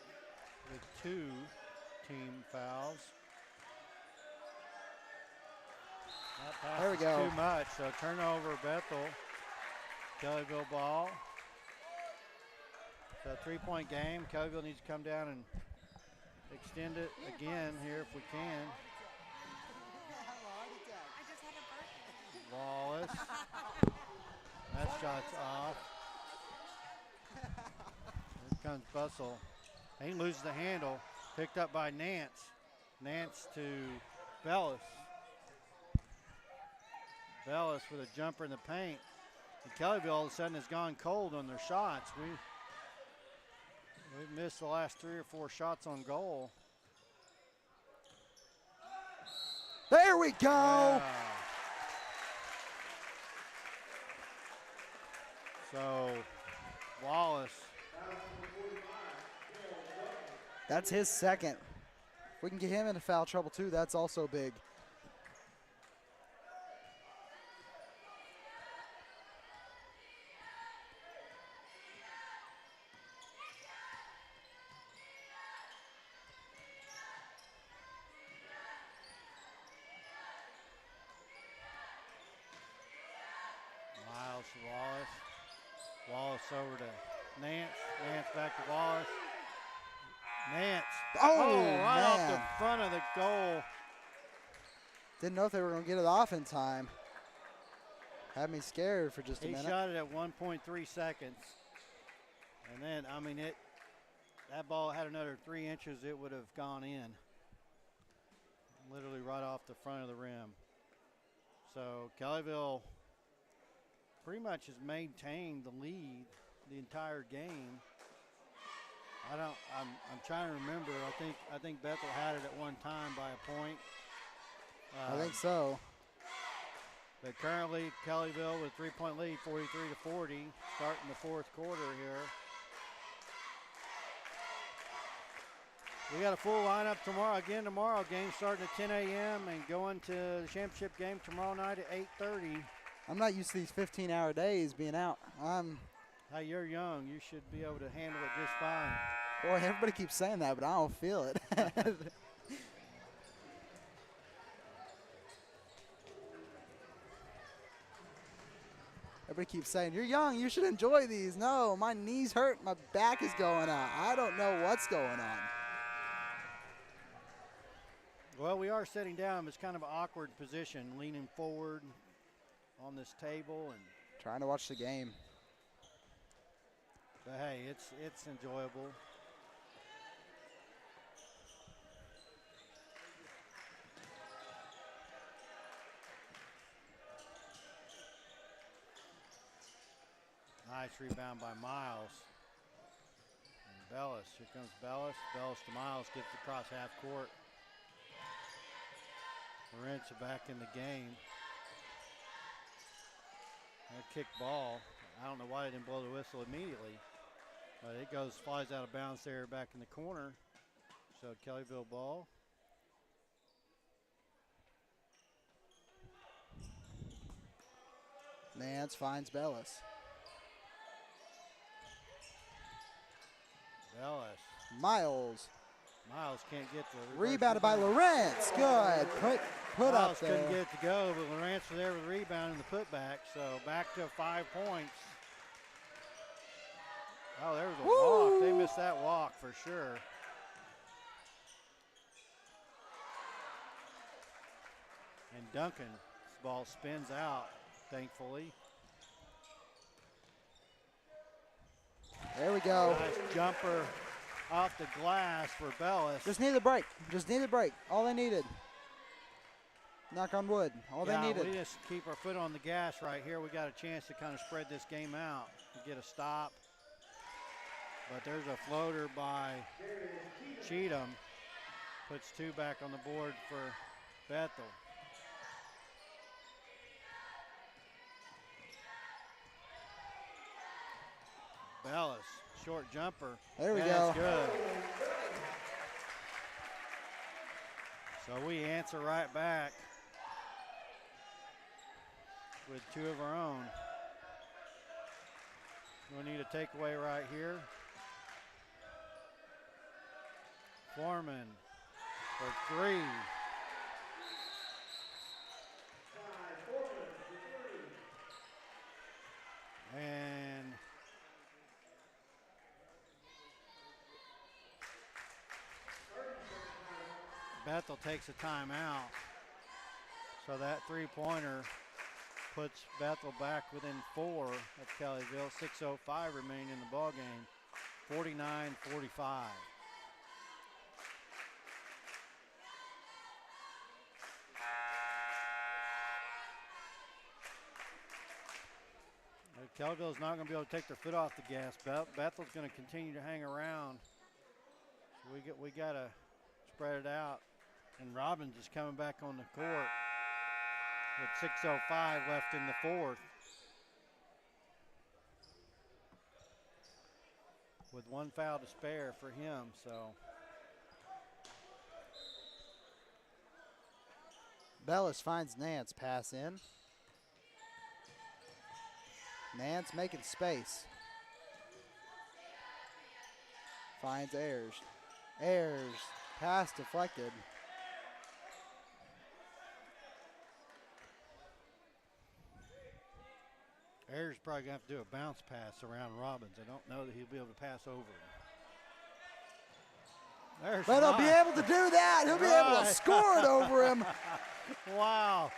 with 2 team fouls. That pass There we is go. too much, so turnover Bethel. Kellyville ball. So 3-point game. Kellyville needs to come down and extend it again here if we can. Wallace. That shot's off. Here comes Bustle. He loses the handle. Picked up by Nance. Nance to Bellis. Bellis with a jumper in the paint. And Kellyville all of a sudden has gone cold on their shots. We've missed the last 3 or 4 shots on goal. There we go. Yeah. So Wallace. That's his second. If we can get him into foul trouble too, that's also big. Miles to Wallace. Wallace over to Nance. Nance back to Wallace. Nance. Oh, right off the man. front of the goal. Didn't know if they were going to get it off in time. Had me scared for just a He minute. shot it at 1.3 seconds. And then, that ball had another 3 inches, it would have gone in. Literally right off the front of the rim. So Kellyville pretty much has maintained the lead the entire game. I'm trying to remember. I think Bethel had it at one time by a point. I think so. But currently Kellyville with 3-point lead, 43-40, starting the 4th quarter here. We got a full lineup tomorrow. Again tomorrow, game starting at 10 a.m. and going to the championship game tomorrow night at 8:30. I'm not used to these 15-hour days being out. Hey, you're young. You should be able to handle it just fine. Boy, everybody keeps saying that, but I don't feel it. Everybody keeps saying, you're young, you should enjoy these. No, my knees hurt, my back is going out. I don't know what's going on. Well, we are sitting down. It's kind of an awkward position, leaning forward on this table. And Trying to watch the game. but hey, it's enjoyable. Nice rebound by Miles. And Bellis, here comes Bellis. Bellis to Miles, gets across half court. Lawrence back in the game. A kick ball. I don't know why they didn't blow the whistle immediately. But it flies out of bounds there back in the corner. So Kellyville ball. Nance finds Bellis. Bellis. Miles. Miles can't get the Rebounded by Lawrence. Good. Put Miles up there. couldn't get it to go, but Lawrence was there with the rebound and the putback. So back to 5 points. Oh, there was a walk. They missed that walk for sure. And Duncan's ball spins out, thankfully. There we go. Nice jumper off the glass for Bellis. Just needed a break. Just needed a break. All they needed. Knock on wood. All they needed. We just keep our foot on the gas right here. We got a chance to kind of spread this game out and get a stop. But there's a floater by Cheatham. Puts 2 back on the board for Bethel. Bellis, short jumper. There we go. That's good. So we answer right back with 2 of our own. We need a takeaway right here. Foreman for 3. And Bethel takes a timeout. So that 3-pointer puts Bethel back within 4 of Kellyville. 6:05 remaining in the ball game. 49-45. Kellyville's not going to be able to take their foot off the gas. Bethel's going to continue to hang around. So we got to spread it out. And Robbins is coming back on the court with 6:05 left in the 4th. With 1 foul to spare for him, so. Bellis finds Nance, pass in. Nance making space. Finds Ayers. Ayers, pass deflected. Ayers probably going to have to do a bounce pass around Robbins. I don't know that he'll be able to pass over him. But he'll be able to do that. He'll be able to score it over him. Wow.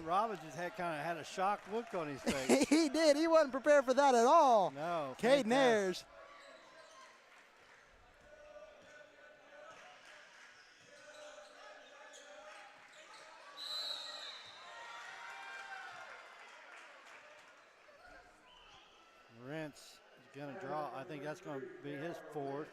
Robbins just had a shocked look on his face. He did. He wasn't prepared for that at all. No. Caden Ayers. Rentz is going to draw. I think that's going to be his 4th.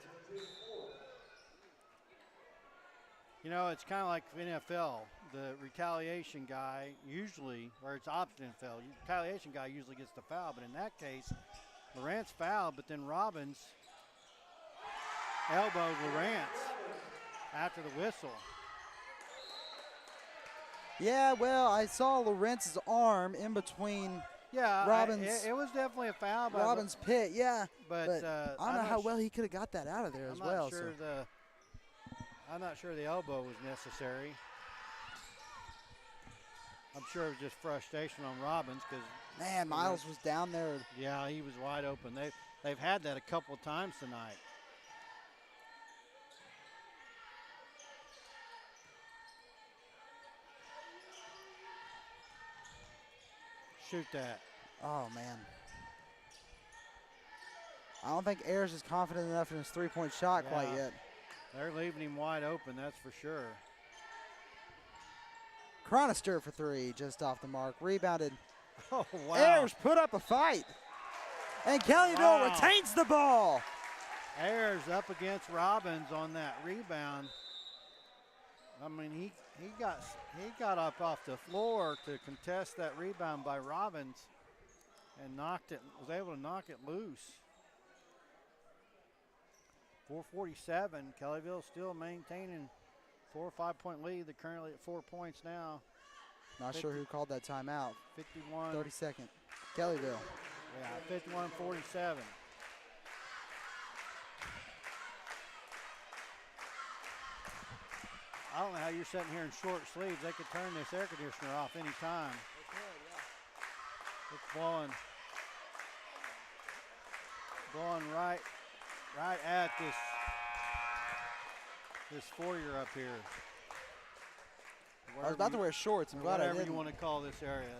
You know, it's kind of like NFL. The retaliation guy usually, or it's opposite NFL, retaliation guy usually gets the foul, but in that case, Lawrence fouled, but then Robbins elbowed Lawrence after the whistle. Yeah, well, I saw Lawrence's arm in between Robbins. It was definitely a foul. Robbins' pit, yeah. But I don't know how well he could have got that out of there as well. I'm not sure the elbow was necessary. I'm sure it was just frustration on Robbins because man, Miles was down there. Yeah, he was wide open. They've had that a couple of times tonight. Shoot that. Oh man. I don't think Ayers is confident enough in his 3-point shot quite yet. They're leaving him wide open, that's for sure. Chronister for 3, just off the mark. Rebounded. Oh, wow. Ayers put up a fight. And Kellyville retains the ball. Ayers up against Robbins on that rebound. I mean, he got up off the floor to contest that rebound by Robbins and was able to knock it loose. 4:47, Kellyville still maintaining 4 or 5 point lead. They're currently at 4 points now. Not sure who called that timeout. 51. 32nd. Kellyville. Yeah, 51-47. I don't know how you're sitting here in short sleeves. They could turn this air conditioner off any time. They could, yeah. It's blowing right at this foyer up here. I was about to wear shorts. I'm glad I whatever didn't. you want to call this area.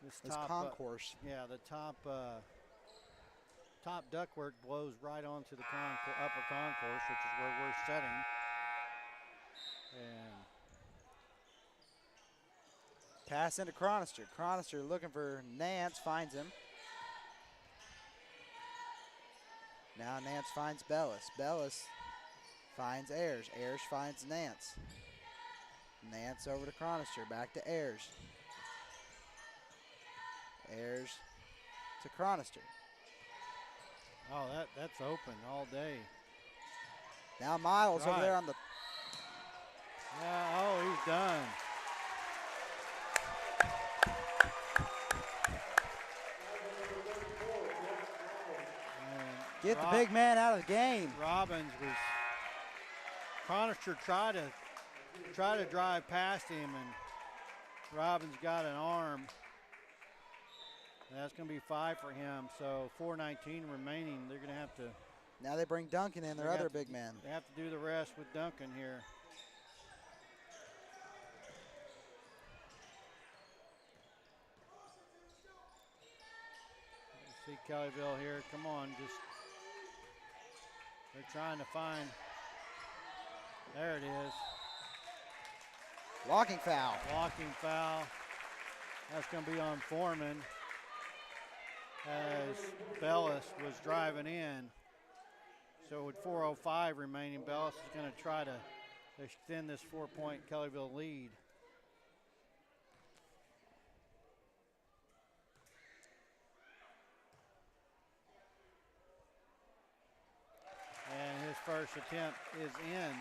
This top concourse. The top ductwork blows right onto the upper concourse, which is where we're sitting. And pass into Chronister. Chronister looking for Nance, finds him. Now Nance finds Bellis. Bellis finds Ayers. Ayers finds Nance. Nance over to Chronister. Back to Ayers. Ayers to Chronister. oh, that's open all day. Now Miles over there on the. Yeah, oh, he's done. Get the big man out of the game. Robbins was, Cronister tried to drive past him, and Robbins got an arm. That's going to be 5 for him. So 4:19 remaining. They're going to have to. Now they bring Duncan in, their other big man. They have to do the rest with Duncan here. See Kellyville here. Come on, just they're trying to find. There it is. Walking foul. Walking foul. That's going to be on Foreman as Bellis was driving in. So with 4:05 remaining, Bellis is going to try to extend this 4-point Kellyville lead. And his first attempt is in.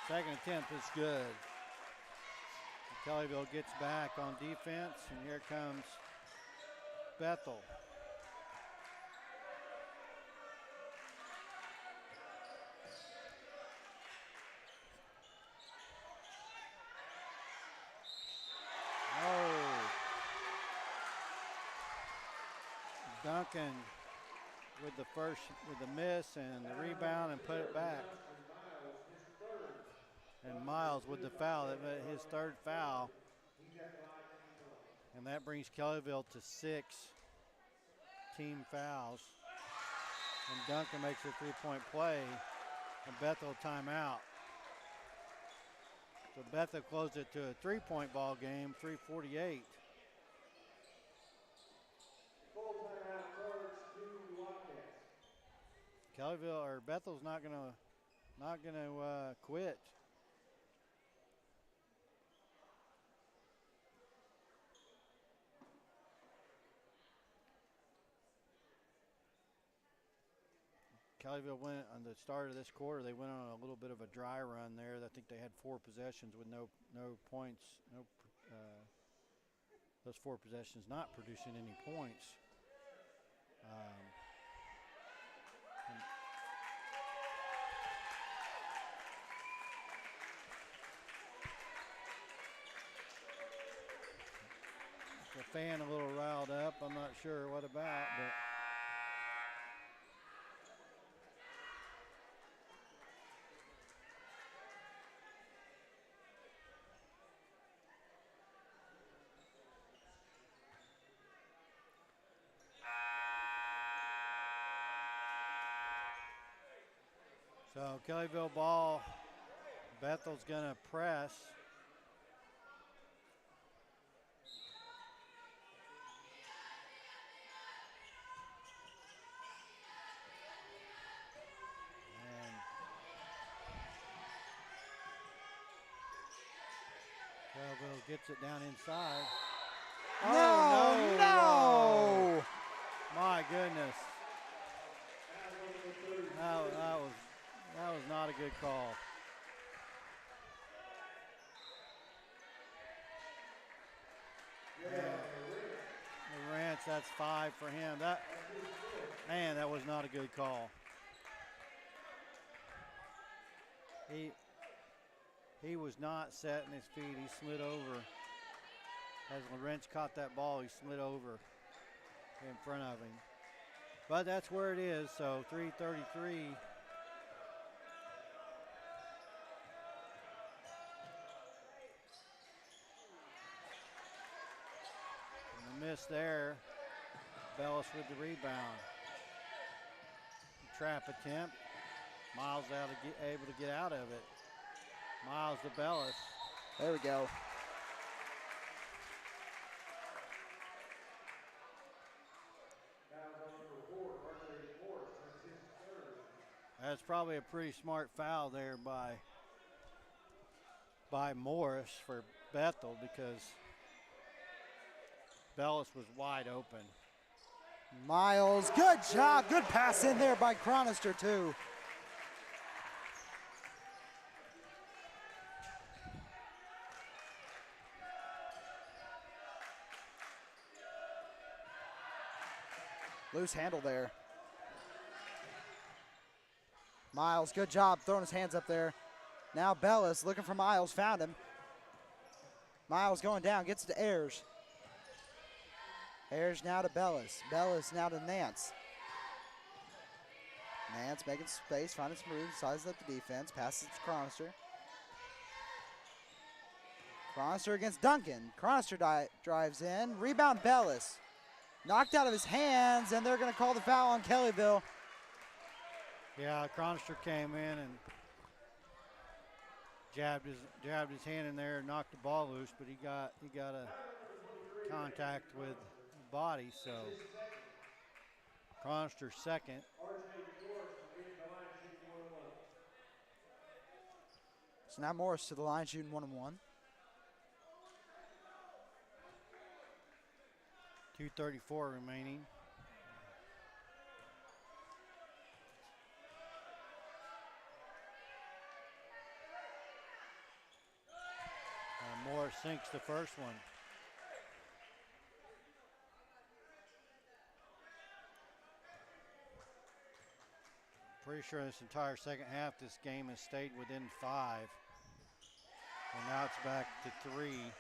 Second attempt is good. Kellyville gets back on defense, and here comes Bethel. Oh. Duncan with the miss and the rebound and put it back. And Miles with the foul, his third foul. And that brings Kellyville to 6 team fouls. And Duncan makes a 3-point play. And Bethel timeout. So Bethel closed it to a 3-point ball game, 3:48. Kellyville or Bethel's not gonna quit. Kellyville went on the start of this quarter. They went on a little bit of a dry run there. I think they had 4 possessions with no points. Those 4 possessions not producing any points. The fan a little riled up. I'm not sure what about, but. So Kellyville ball, Bethel's gonna press. And Kellyville gets it down inside. No! My goodness. That was not a good call. Lawrence, that's 5 for him. That was not a good call. He was not setting his feet. He slid over. As Lawrence caught that ball, he slid over in front of him. But that's where it is, so 3:33. And the miss there. Bellis with the rebound. Trap attempt. Miles able to get out of it. Miles to Bellis. There we go. That's probably a pretty smart foul there by Morris for Bethel because Bellis was wide open. Miles, good job. Good pass in there by Cronister too. Loose handle there. Miles, good job throwing his hands up there. Now Bellis looking for Miles, found him. Miles going down, gets to Ayers. Ayers now to Bellis. Bellis now to Nance. Nance making space, finding some room, sizes up the defense, passes to Chronister. Chronister against Duncan. Chronister drives in, rebound Bellis. Knocked out of his hands, and they're going to call the foul on Kellyville. Yeah, Chronister came in and jabbed his hand in there and knocked the ball loose, but he got a contact with the body, so Chronister second. So now Morris to the line, shooting 1-1. 2:34 remaining. Morris sinks the first one. Pretty sure this entire second half, this game has stayed within 5. And now it's back to 3.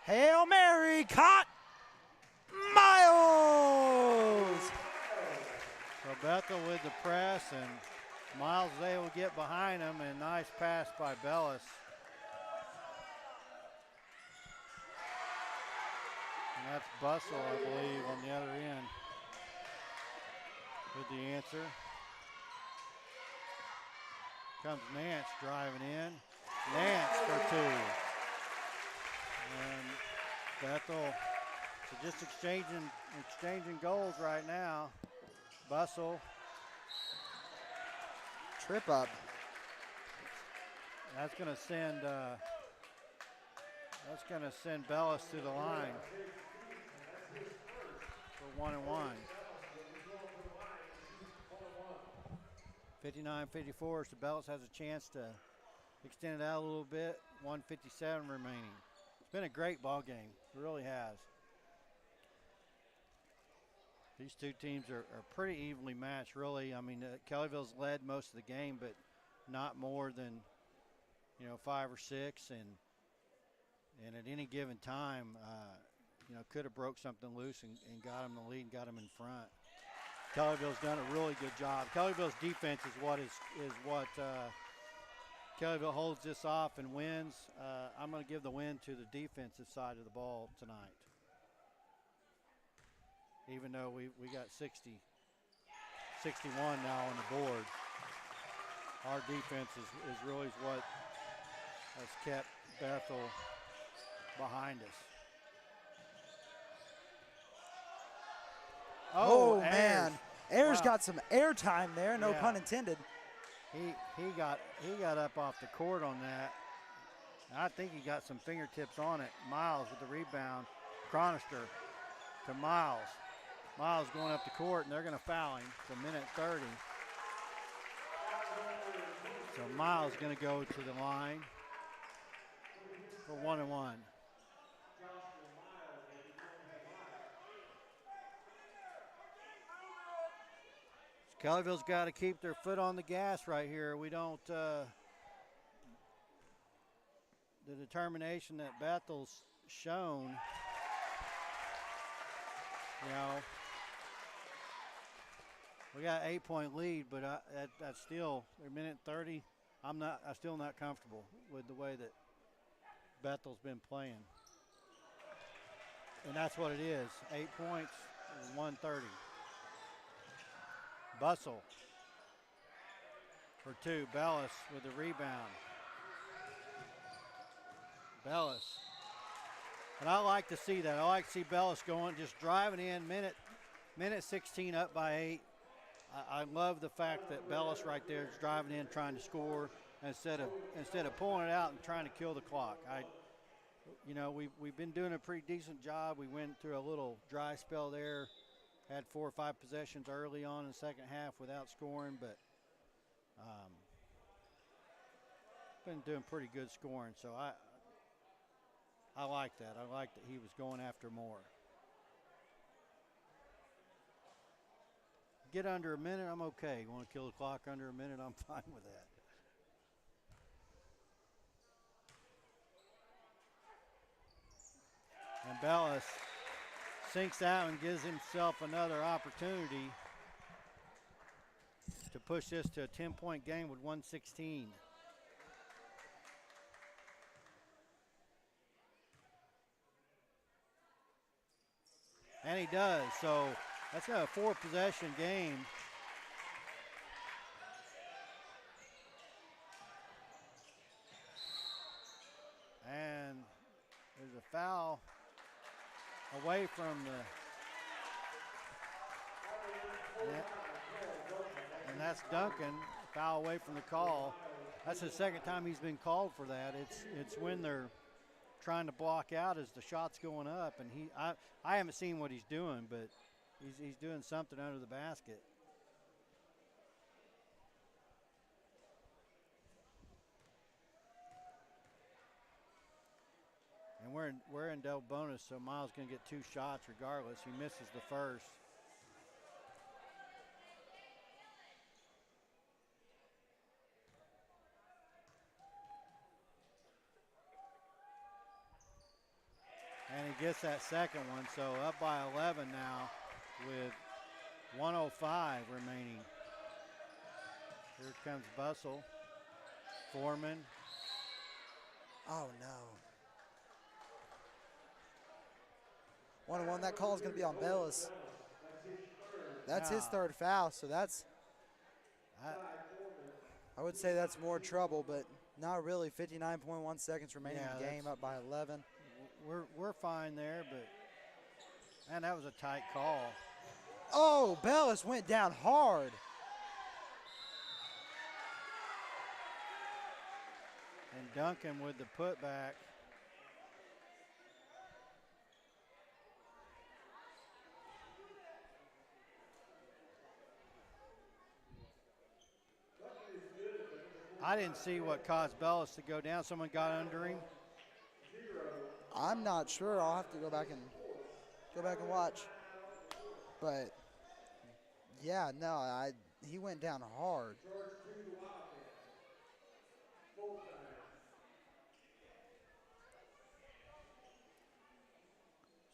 Hail Mary, caught Miles! So Bethel with the press, and Miles is able to get behind him, and nice pass by Bellis. And that's Bustle, I believe, on the other end with the answer. Comes Nance driving in. Nance for 2. And Bethel, so just exchanging goals right now. Bustle. Trip up. That's going to send Bellis to the line for 1-1. 59-54, so Bellis has a chance to extend it out a little bit. 1:57 remaining. It's been a great ball game. It really has. These two teams are pretty evenly matched, really. I mean, Kellyville's led most of the game, but not more than, 5 or 6. And at any given time, could have broke something loose and got him the lead and got him in front. Kellyville's done a really good job. Kellyville's defense is what Kellyville holds this off and wins. I'm going to give the win to the defensive side of the ball tonight. Even though we got 61 now on the board. Our defense is really what has kept Bethel behind us. Oh man, Ayers got some air time there, no pun intended. He got up off the court on that. I think he got some fingertips on it. Miles with the rebound. Chronister to Miles. Miles going up the court, and they're going to foul him. It's a minute 30. So Miles going to go to the line for 1-1. Kellyville's got to keep their foot on the gas right here. We don't, the determination that Bethel's shown, we got an 8-point lead, but that's still a minute 30. I'm still not comfortable with the way that Bethel's been playing. And that's what it is, 8 points, 1:30. Bustle for 2. Bellis with the rebound. Bellis. And I like to see that. I like to see Bellis going, just driving in, minute 16 up by 8. I love the fact that Bellis right there is driving in, trying to score instead of pulling it out and trying to kill the clock. We've been doing a pretty decent job. We went through a little dry spell there. Had 4 or 5 possessions early on in the second half without scoring, but been doing pretty good scoring. So I like that. I like that he was going after more. get under a minute, I'm okay. You want to kill the clock under a minute, I'm fine with that. And Bellis sinks that and gives himself another opportunity to push this to a 10-point game with 1:16. And he does. So that's a 4-possession game. And there's a foul away from the net. And that's Duncan, foul away from the call. That's the second time he's been called for that. It's when they're trying to block out as the shot's going up, and I haven't seen what he's doing, but he's doing something under the basket. And we're in double bonus, so Miles going to get 2 shots regardless. He misses the first. And he gets that second one, so up by 11 now with 1:05 remaining. Here comes Bustle. Foreman. Oh, no. 1-1. That call is going to be on Bellis. That's his third foul, so that's, I would say that's more trouble, but not really. 59.1 seconds remaining in the game, up by 11. We're fine there, but man, that was a tight call. Oh, Bellis went down hard. And Duncan with the putback. I didn't see what caused Bellis to go down. Someone got under him. I'm not sure. I'll have to go back and watch. But yeah, no, he went down hard.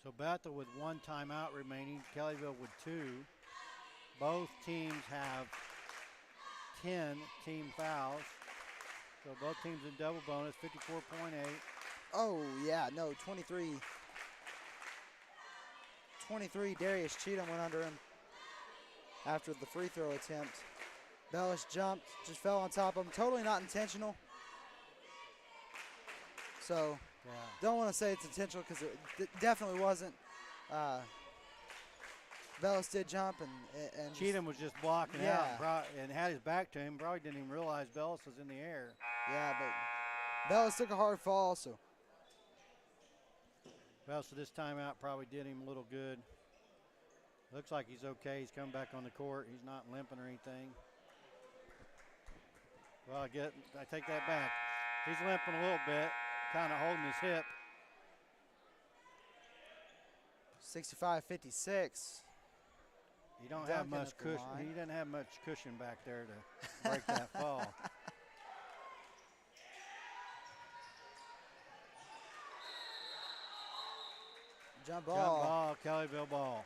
So Bethel with 1 timeout remaining, Kellyville with 2. Both teams have 10 team fouls. So both teams in double bonus, 54.8. Oh, yeah, no, 23. 23, Darius Cheatham went under him after the free throw attempt. Bellis jumped, just fell on top of him. Totally not intentional. So, yeah. Don't want to say it's intentional because it definitely wasn't. Bellis did jump and Cheatham was just blocking out and had his back to him. Probably didn't even realize Bellis was in the air. Yeah, but Bellis took a hard fall, so. Well, so this timeout probably did him a little good. Looks like he's okay. He's coming back on the court. He's not limping or anything. Well, I take that back. He's limping a little bit, kind of holding his hip. 65-56. He don't have much cushion. He doesn't have much cushion back there to break that fall. Jump ball, Kellyville ball.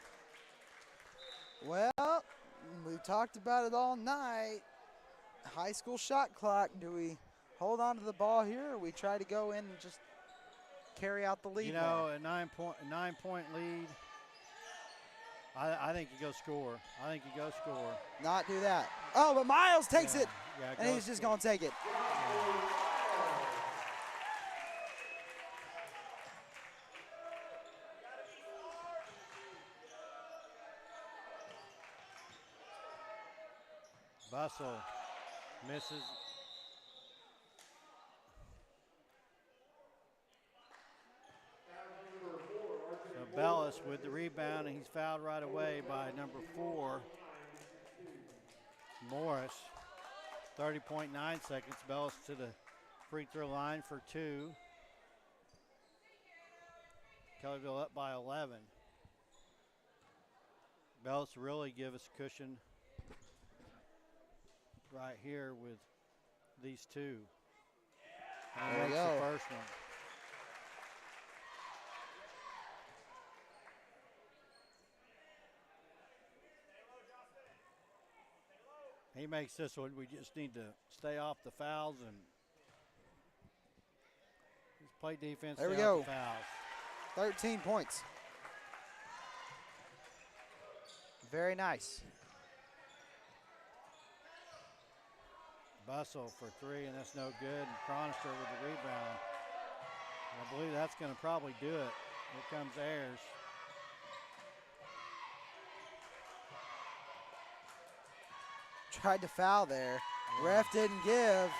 Well, we've talked about it all night. High school shot clock. Do we hold on to the ball here, or we try to go in and just carry out the lead? You know, a 9-point lead. I think you go score. Not do that. Oh, but Miles takes it, Yeah, and he's just going to take it. Bustle misses. So Bellis with the rebound, and he's fouled right away by number 4, Morris. 30.9 seconds. Bellis to the free throw line for 2. Kellyville up by 11. Bellis really give us cushion right here with these two. And There we makes go. the first one. He makes this one. We just need to stay off the fouls and just play defense. There we stay off go. the fouls. 13 points. Very nice. Bustle for three, and that's no good. And Cronister with the rebound. I believe that's going to probably do it. Here comes Ayers. Tried to foul there. Ref didn't give.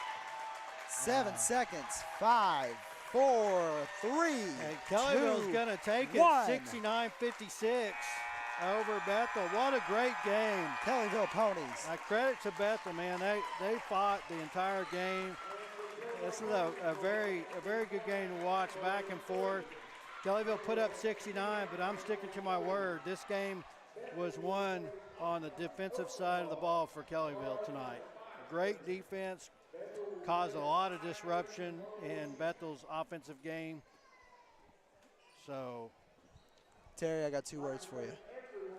7 seconds. 5, 4, 3, And Kellyville's 2, going to take it 1. 69-56 over Bethel. What a great game. Kellyville Ponies. Credit to Bethel, man. They fought the entire game. This is a very good game to watch, back and forth. Kellyville put up 69, but I'm sticking to my word. This game was won on the defensive side of the ball for Kellyville tonight. Great defense, caused a lot of disruption in Bethel's offensive game. So Terry, I got 2 words for you.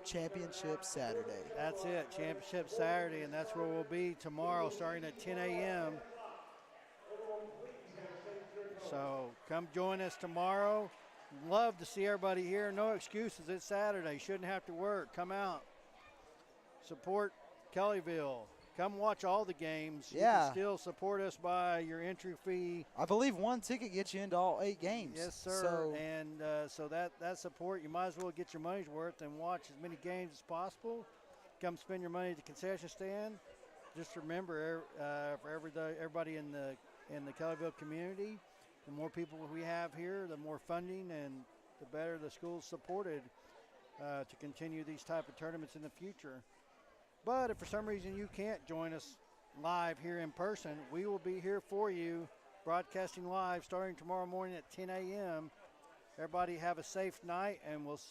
Championship Saturday. that's it, Championship Saturday, and that's where we'll be tomorrow starting at 10 a.m. So come join us tomorrow. Love to see everybody here. No excuses. It's Saturday. Shouldn't have to work. Come out. Support Kellyville. Come watch all the games. You Yeah. can still support us by your entry fee. I believe 1 ticket gets you into all 8 games. Yes, sir. So, And so that support, you might as well get your money's worth and watch as many games as possible. Come spend your money at the concession stand. Just remember, for everybody in the Kellyville community, the more people we have here, the more funding and the better the school's supported to continue these type of tournaments in the future. But if for some reason you can't join us live here in person, we will be here for you, broadcasting live starting tomorrow morning at 10 a.m. Everybody have a safe night, and we'll see